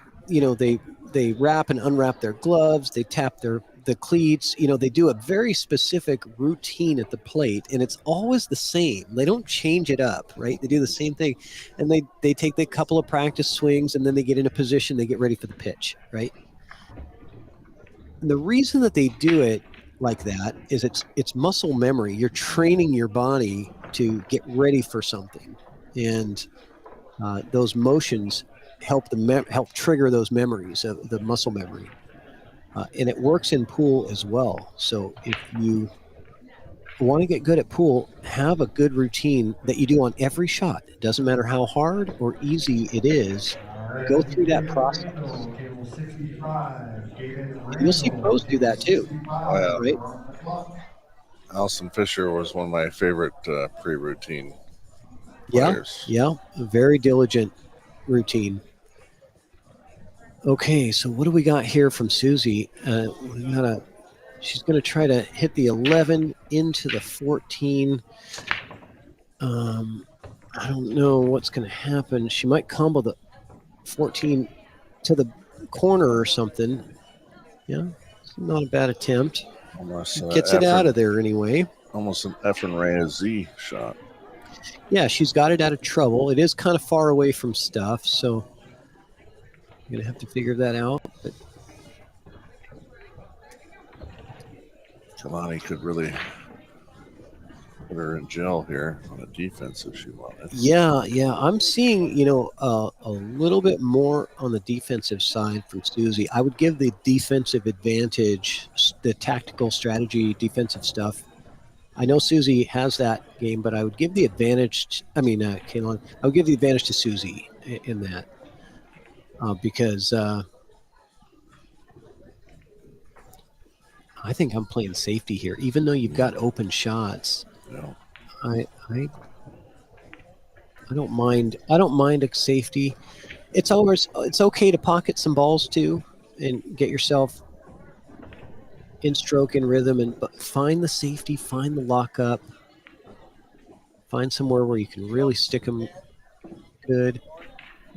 They wrap and unwrap their gloves. They tap the cleats. They do a very specific routine at the plate, and it's always the same. They don't change it up, right? They do the same thing, and they take a couple of practice swings, and then they get in a position. They get ready for the pitch, right? And the reason that they do it like that is it's muscle memory. You're training your body to get ready for something, and those motions help trigger those memories of the muscle memory, and it works in pool as well. So if you want to get good at pool, have a good routine that you do on every shot. It doesn't matter how hard or easy it is. Go through that process. And you'll see pros do that too. Oh, yeah. Right? Allison Fisher was one of my favorite pre-routine players. Yeah, a very diligent routine. Okay, so what do we got here from SUSIE? She's going to try to hit the 11 into the 14. I don't know what's going to happen. She might combo the 14 to the corner or something. Yeah, it's not a bad attempt. Almost Gets it out of there anyway. Almost an F and Ray Z shot. Yeah, she's got it out of trouble. It is kind of far away from stuff, so I'm gonna have to figure that out. But KAILANI could really put her in jail here on a defense if she wanted. yeah, I'm seeing a little bit more on the defensive side from SUSIE. I would give the defensive advantage, the tactical strategy, defensive stuff. I know SUSIE has that game, but I would give the advantage. KAILANI. I would give the advantage to SUSIE in that because I think I'm playing safety here, even though you've got open shots. Yeah. I don't mind. I don't mind a safety. It's okay to pocket some balls too, and get yourself in stroke and rhythm, but find the safety, find the lockup, find somewhere where you can really stick them good.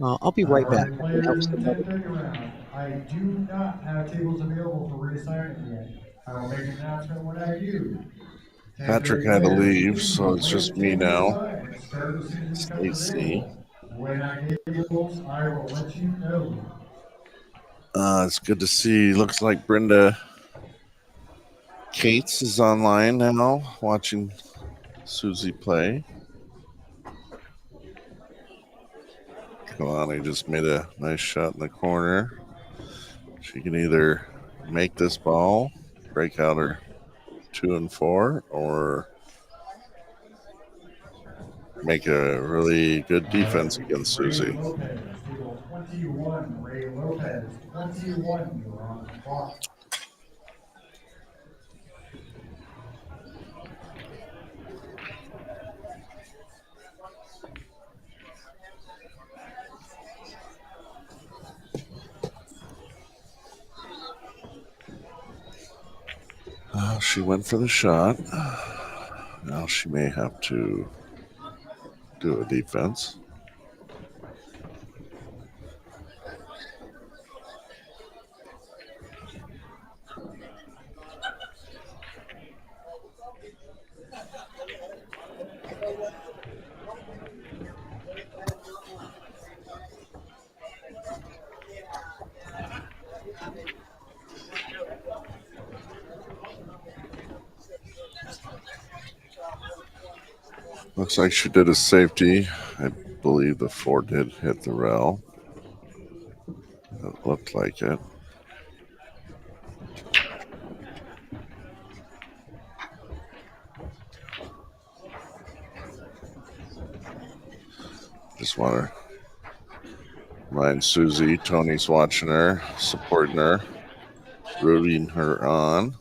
I'll be right back. Players in the 10:30 round. I do not have tables available for reassignment yet. I will make an announcement when I do. Patrick had to leave, so it's just me now. Stacy. When I get tables, I will let you know. It's good to see. Looks like Brenda Cates is online now, watching SUSIE play. KAILANI just made a nice shot in the corner. She can either make this ball, break out her 2 and 4, or make a really good defense against SUSIE. 21, Ray Lopez, 21, you're on the clock. She went for the shot. Now she may have to do a defense. Looks like she did a safety. I believe the 4 did hit the rail. It looked like it. Just want to remind SUSIE, Tony's watching her, supporting her, rooting her on.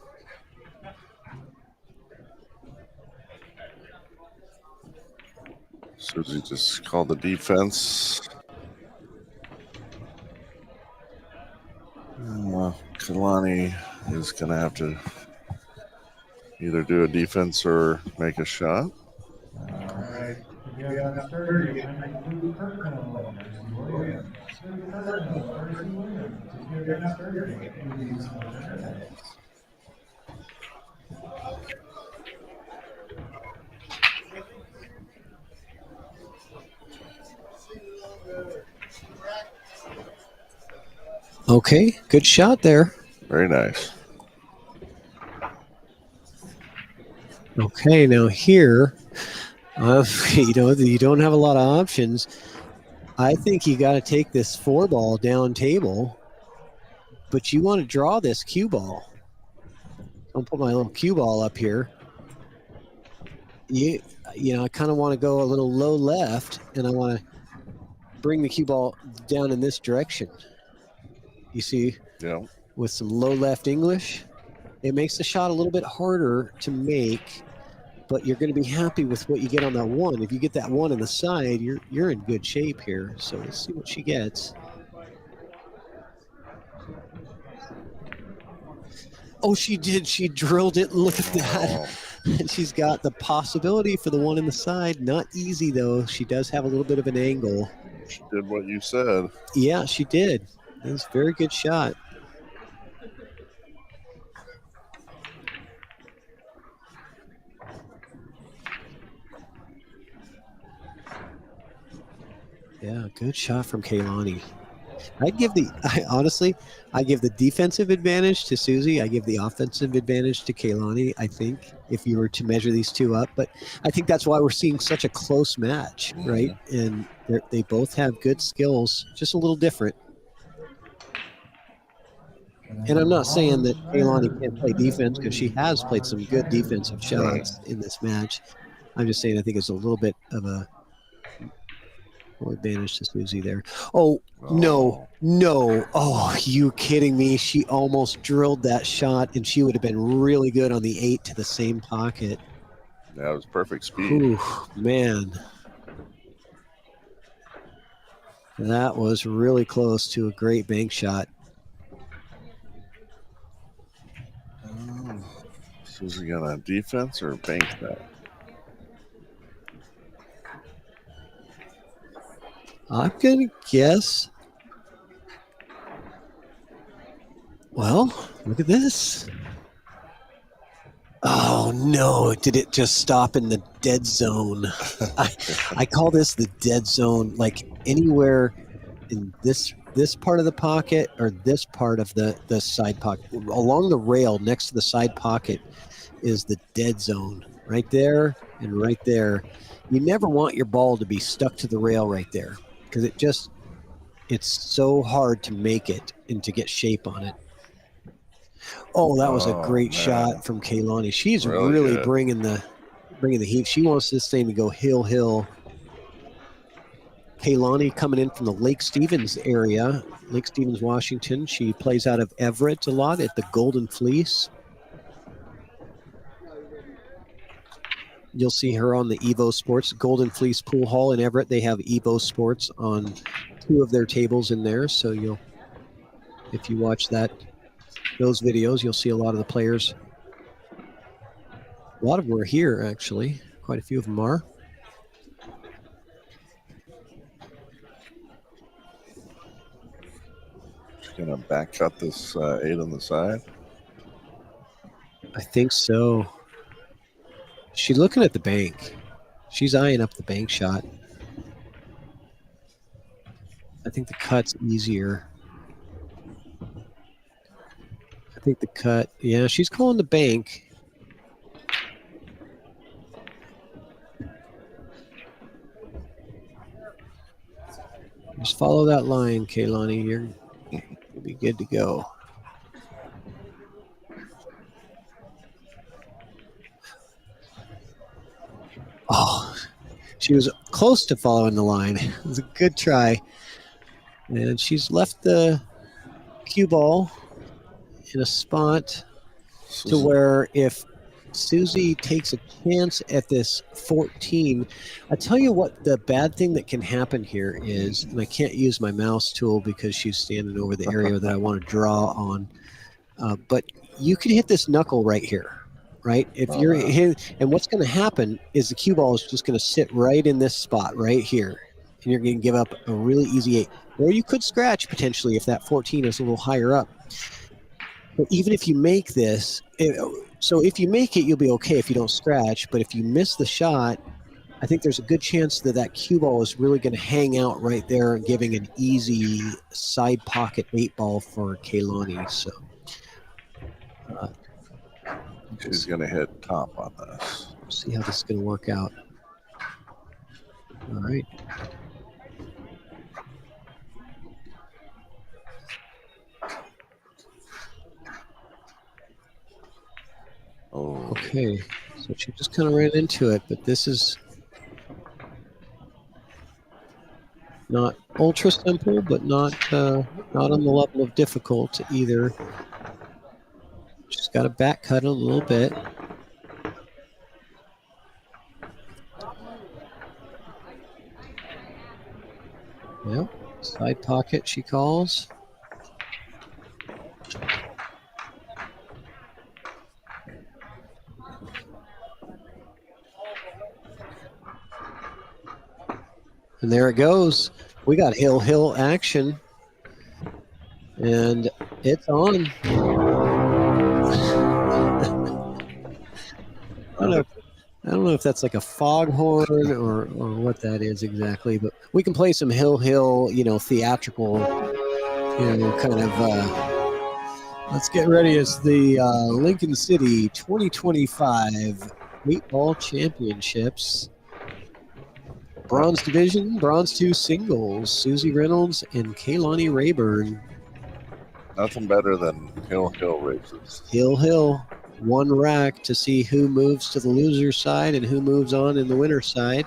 SUSIE just called the defense. KAILANI is going to have to either do a defense or make a shot. All right. If you have not started, I'm going to Kirkland, Williams. Kirkland, Williams. If you have not started, please. Okay, good shot there. Very nice. Okay, now here, you don't have a lot of options. I think you got to take this 4 ball down table, but you want to draw this cue ball. I'll put my little cue ball up here. I kind of want to go a little low left, and I want to bring the cue ball down in this direction. You see, yeah, with some low left English, it makes the shot a little bit harder to make, but you're going to be happy with what you get on that 1. If you get that 1 on the side, you're in good shape here. So let's see what she gets. Oh, she did. She drilled it. Look at that. And she's got the possibility for the 1 in the side. Not easy, though. She does have a little bit of an angle. She did what you said. Yeah, she did. It was a very good shot. Yeah, good shot from KAILANI. I honestly give the defensive advantage to SUSIE. I give the offensive advantage to KAILANI, I think, if you were to measure these two up. But I think that's why we're seeing such a close match, right? And they both have good skills, just a little different. And I'm not saying that KAILANI can't play defense, because she has played some good defensive shots in this match. I'm just saying I think it's a little bit of a advantage to SUSIE there. Oh, no. Oh, you kidding me? She almost drilled that shot, and she would have been really good on the 8 to the same pocket. Yeah, it was perfect speed. Ooh, man. That was really close to a great bank shot. SUSIE gonna defense or bank that? I'm going to guess. Well, look at this. Oh, no. Did it just stop in the dead zone? I call this the dead zone. Like anywhere in this part of the pocket or this part of the side pocket. Along the rail next to the side pocket is the dead zone. Right there and right there. You never want your ball to be stuck to the rail right there, because it's so hard to make it and to get shape on it. Oh, that was a great shot from KAILANI. She's really bringing the heat. She wants this thing to go hill. KAILANI coming in from the Lake Stevens area, Lake Stevens, Washington. She plays out of Everett a lot at the Golden Fleece. You'll see her on the EvoSports Golden Fleece Pool Hall in Everett. They have EvoSports on 2 of their tables in there. So if you watch those videos, you'll see a lot of the players. A lot of them are here, actually. Quite a few of them are. She's gonna back cut this 8 on the side. I think so. She's looking at the bank. She's eyeing up the bank shot. I think the cut's easier. I think the cut, yeah, she's calling the bank. Just follow that line, KAILANI. You'll be good to go. Oh, she was close to following the line. It was a good try. And she's left the cue ball in a spot to where if SUSIE takes a chance at this 14, I tell you what, the bad thing that can happen here is, and I can't use my mouse tool because she's standing over the area that I want to draw on, but you could hit this knuckle right here. Right? If you're hitting, and what's going to happen is the cue ball is just going to sit right in this spot right here, and you're going to give up a really easy 8. Or you could scratch potentially if that 14 is a little higher up. But even if you make this, so if you make it, you'll be okay if you don't scratch. But if you miss the shot, I think there's a good chance that cue ball is really going to hang out right there and giving an easy side pocket 8 ball for KAILANI. So. She's going to hit top on this. See how this is going to work out. All right. Oh. Okay. So she just kind of ran into it, but this is not ultra simple, but not on the level of difficult either. Just got to back cut a little bit. Yep, side pocket she calls. And there it goes. We got hill action. And it's on. I don't know if that's like a foghorn or what that is exactly, but we can play some Hill, theatrical, kind of. Let's get ready. It's the Lincoln City 2025 Paintball Championships. Bronze Division, Bronze 2 Singles, SUSIE Reynolds and KAILANI RAYBURN. Nothing better than hill races. Hill. One rack to see who moves to the loser side and who moves on in the winner side.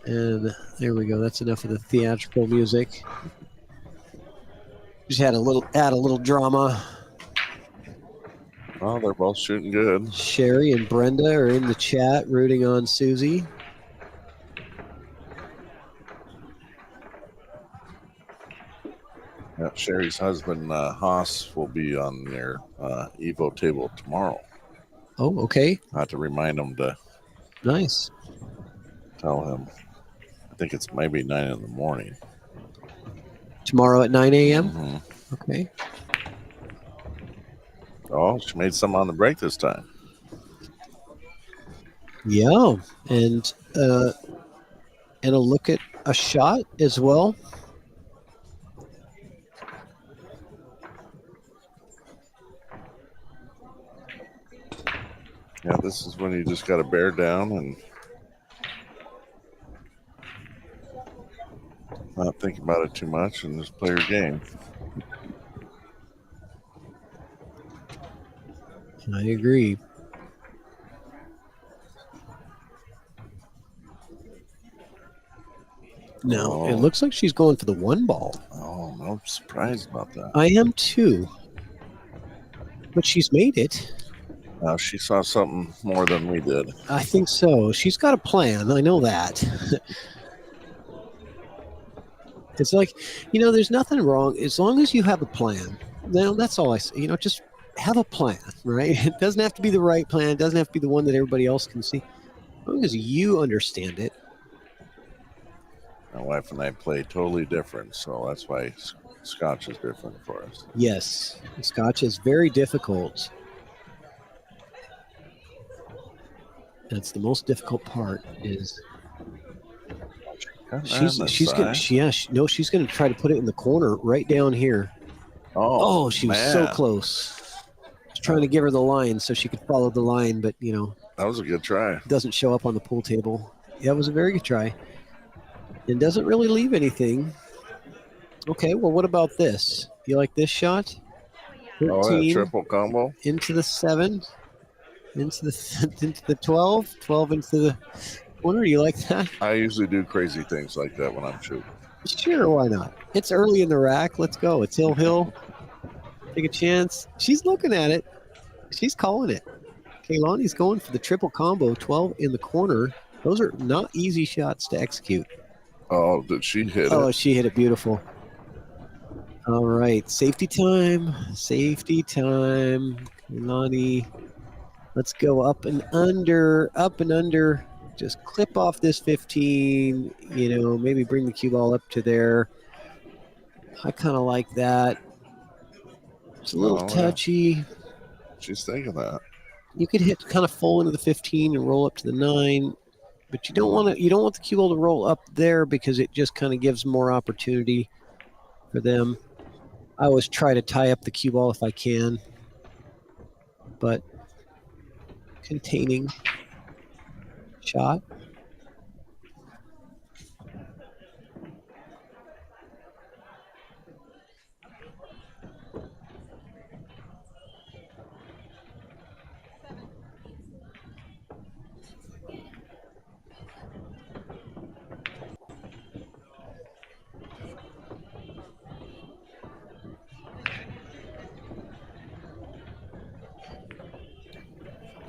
And there we go. That's enough of the theatrical music. Just add a little drama. Oh, they're both shooting good. Sherry and Brenda are in the chat rooting on SUSIE. Yeah, Sherry's husband, Haas, will be on their Evo table tomorrow. Oh, okay. I have to remind him to Nice. tell him. I think it's maybe 9 in the morning. Tomorrow at 9 a.m.? Mm-hmm. Okay. Oh, she made some on the break this time. Yeah. And a look at a shot as well. Yeah, this is when you just got to bear down and not think about it too much and just play your game. I agree. No, it looks like she's going for the one ball. Oh, I'm surprised about that. I am too. But she's made it. She saw something more than we did. I think so. She's got a plan. I know that. It's like, there's nothing wrong as long as you have a plan. Now, that's all I say. Just have a plan, right? It doesn't have to be the right plan. It doesn't have to be the one that everybody else can see. As long as you understand it. My wife and I play totally different, so that's why Scotch is different for us. Yes, Scotch is very difficult. That's the most difficult part. Is she's gonna she's gonna try to put it in the corner right down here. Oh, she was so close. I was trying to give her the line so she could follow the line, but that was a good try. It doesn't show up on the pool table. Yeah, it was a very good try. It doesn't really leave anything. Okay, well, what about this? You like this shot? 13 triple combo into the 7, into the 12, 12 into the corner. You like that? I usually do crazy things like that when I'm shooting. Sure, why not? It's early in the rack. Let's go. It's Hill. Take a chance. She's looking at it. She's calling it. KAILANI's going for the triple combo, 12 in the corner. Those are not easy shots to execute. Oh, did she hit it? Oh, she hit it beautiful. All right, safety time. Safety time. KAILANI. Let's go up and under, up and under. Just clip off this 15, maybe bring the cue ball up to there. I kind of like that. It's a little touchy. Yeah. She's thinking that. You could hit kind of full into the 15 and roll up to the 9, but you don't want the cue ball to roll up there because it just kind of gives more opportunity for them. I always try to tie up the cue ball if I can, but containing shot.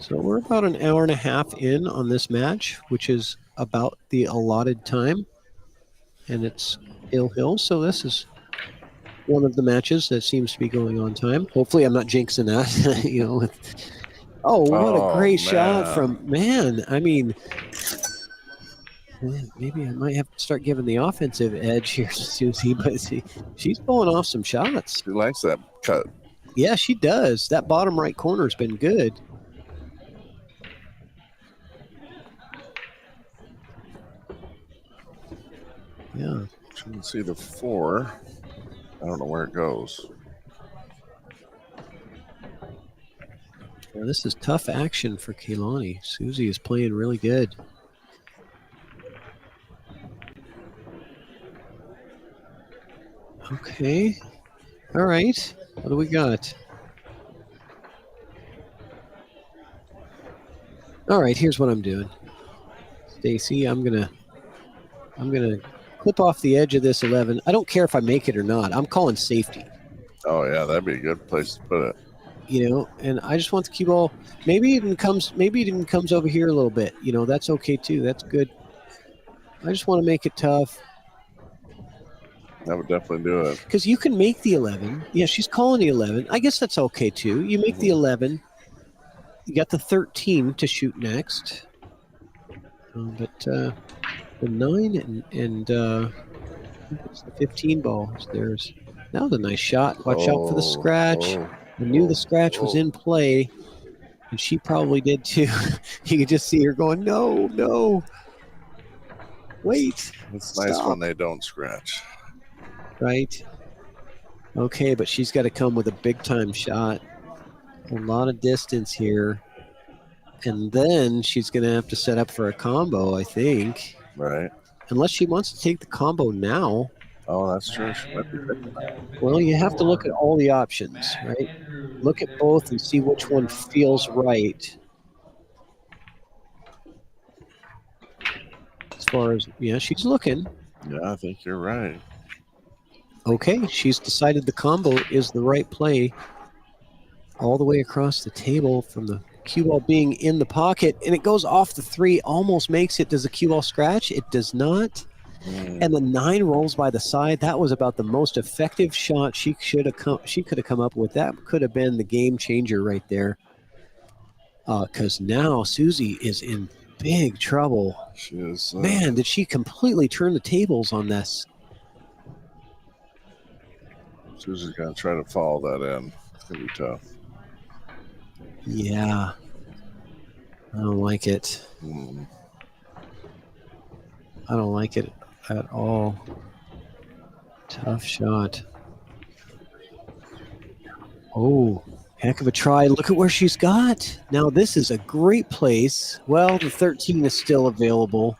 So we're about an hour and a half in on this match, which is about the allotted time. And it's Hill. So this is one of the matches that seems to be going on time. Hopefully I'm not jinxing that. What a great shot from, maybe I might have to start giving the offensive edge here to SUSIE, but she's pulling off some shots. She likes that cut. Yeah, she does. That bottom right corner has been good. Yeah. Shouldn't see the 4. I don't know where it goes. Well, this is tough action for KAILANI. SUSIE is playing really good. Okay. All right. What do we got? All right, here's what I'm doing. Stacy, I'm gonna clip off the edge of this 11. I don't care if I make it or not. I'm calling safety. Oh yeah, that'd be a good place to put it. You know, and I just want the cue ball. Maybe it even comes over here a little bit. You know, that's okay too. That's good. I just want to make it tough. That would definitely do it. Because you can make the 11. Yeah, she's calling the 11. I guess that's okay too. You make the 11. You got the 13 to shoot next. But the 9 and it's the 15 ball. There's that was a nice shot. Watch out for the scratch. I knew the scratch was in play, and she probably did too. You could just see her going, no, no. Wait. It's nice stop. when they don't scratch. Right? Okay, but she's got to come with a big-time shot. A lot of distance here. And then she's going to have to set up for a combo, I think. Right. Unless she wants to take the combo now. Oh, that's true. She might be picking that. Well, you have to look at all the options, right? Look at both and see which one feels right. As far as, yeah, she's looking. Yeah, I think you're right. Okay, she's decided the combo is the right play all the way across the table from the cue ball being in the pocket, and it goes off the 3, almost makes it. Does the cue ball scratch? It does not. And the 9 rolls by the side. That was about the most effective shot she could have come up with. That could have been the game changer right there. Because now SUSIE is in big trouble. She is. Man, did she completely turn the tables on this? Susie's gonna try to follow that in. It's gonna be tough. Yeah. I don't like it. I don't like it at all. Tough shot. Oh, heck of a try. Look at where she's got. Now this is a great place. Well, the 13 is still available.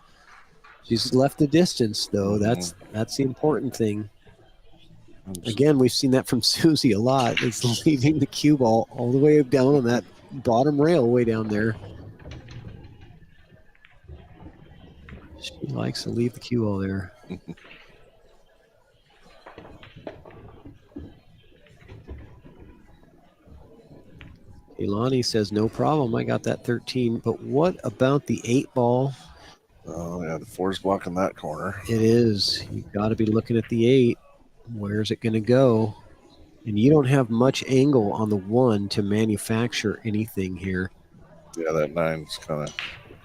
She's left the distance, though. That's the important thing. Again, we've seen that from SUSIE a lot. It's leaving the cue ball all the way down on that bottom rail way down there. She likes to leave the cue ball there. KAILANI says, no problem. I got that 13. But what about the 8 ball? Oh, yeah, the 4's blocking that corner. It is. You've got to be looking at the 8. Where's it going to go? And you don't have much angle on the 1 to manufacture anything here. Yeah, that 9's kind of.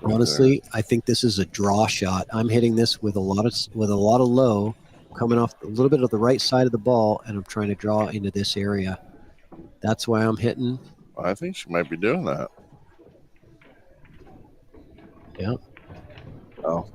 Honestly, I think this is a draw shot. I'm hitting this with a lot of low, coming off a little bit of the right side of the ball, and I'm trying to draw into this area. That's why I'm hitting. I think she might be doing that. Yeah. Oh.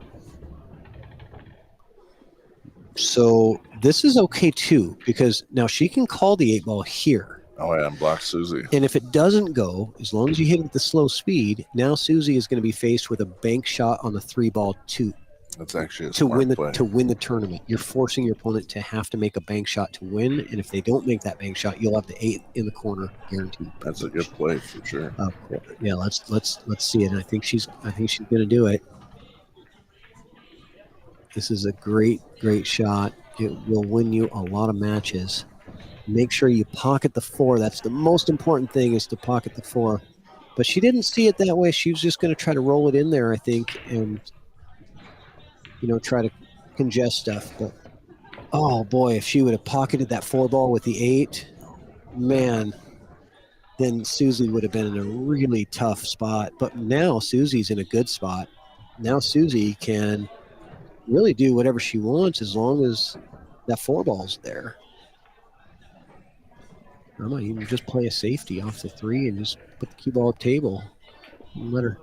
So this is okay too, because now she can call the 8 ball here. Oh yeah, and block SUSIE. And if it doesn't go, as long as you hit it at the slow speed, now SUSIE is going to be faced with a bank shot on the 3 ball too. That's actually a to smart win play. to win the tournament. You're forcing your opponent to have to make a bank shot to win, and if they don't make that bank shot, you'll have the 8 in the corner guaranteed. That's a good play for sure. Yeah, let's see it. I think she's going to do it. This is a great shot. It will win you a lot of matches. Make sure you pocket the 4. That's the most important thing, is to pocket the 4. But she didn't see it that way. She was just going to try to roll it in there, I think, and try to congest stuff. But oh boy, if she would have pocketed that 4 ball with the 8, man, then SUSIE would have been in a really tough spot. But now SUSIE's in a good spot. Now SUSIE can really do whatever she wants as long as that 4 ball's there. I might even just play a safety off the 3 and just put the cue ball table and let her.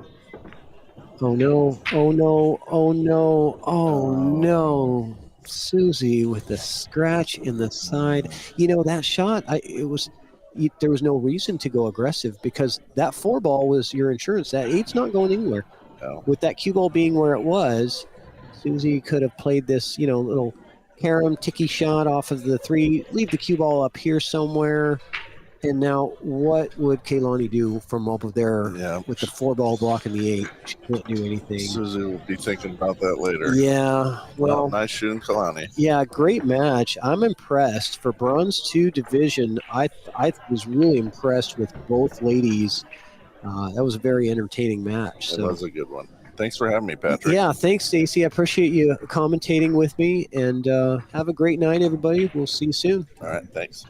Oh no, oh no, oh no, oh no. Susie with the scratch in the side. You know, that shot, there was no reason to go aggressive because that 4 ball was your insurance. That 8's not going anywhere. No. With that cue ball being where it was, Susie could have played this, little carom ticky shot off of the 3, leave the cue ball up here somewhere. And now, what would KAILANI do from over there with the 4 ball blocking the 8? She can't do anything. Susie will be thinking about that later. Yeah, well, nice shooting, KAILANI. Yeah, great match. I'm impressed for Bronze 2 division. I was really impressed with both ladies. That was a very entertaining match. It was a good one. Thanks for having me, Patrick. Yeah, thanks, Stacy. I appreciate you commentating with me, and have a great night, everybody. We'll see you soon. All right, thanks.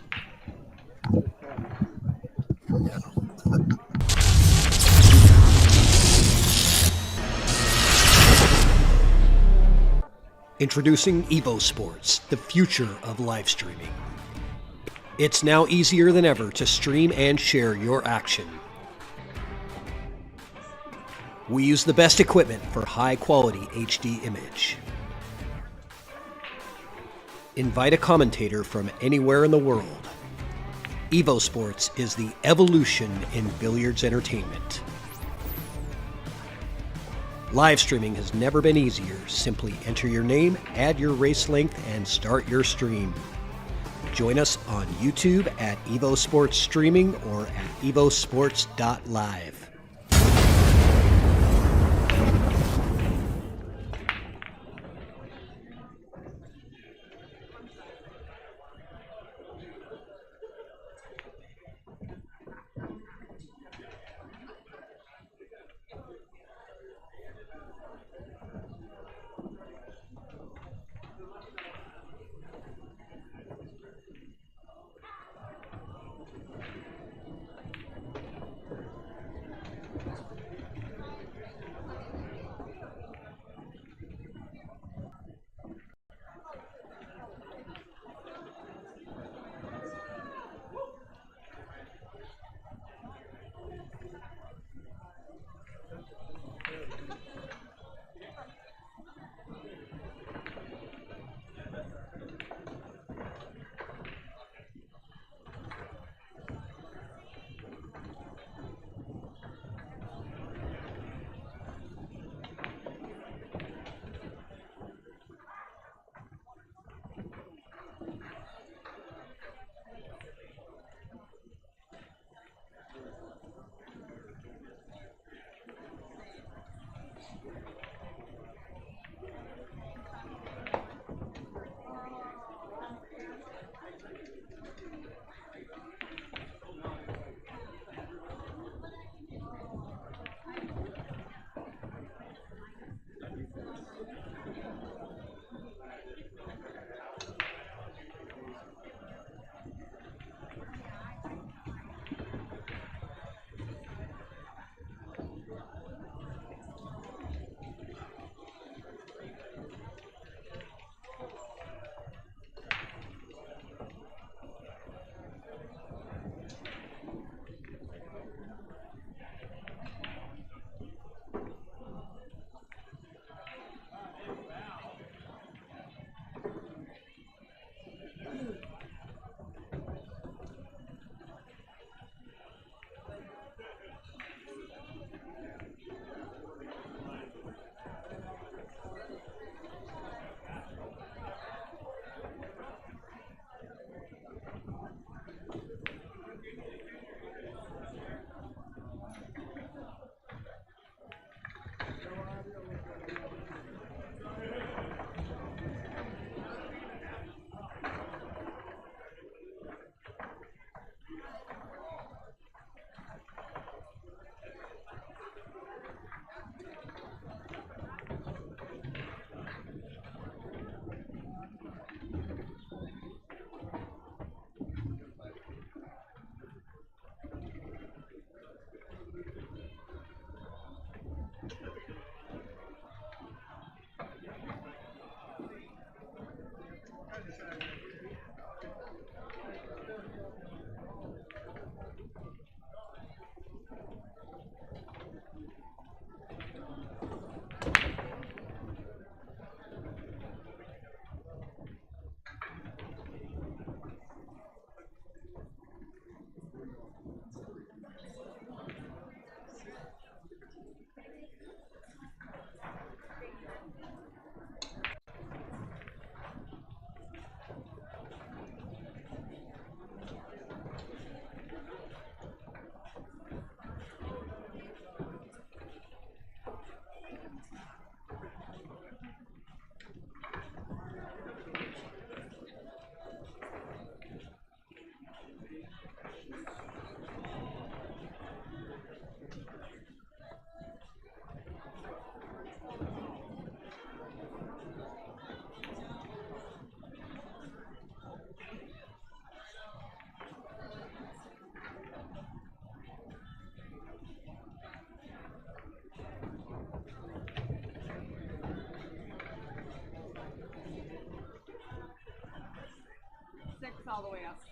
Introducing EvoSports, the future of live streaming. It's now easier than ever to stream and share your action. We use the best equipment for high-quality HD image. Invite a commentator from anywhere in the world. EvoSports is the evolution in billiards entertainment. Live streaming has never been easier. Simply enter your name, add your race length, and start your stream. Join us on YouTube at EvoSports Streaming or at evosports.live. way up.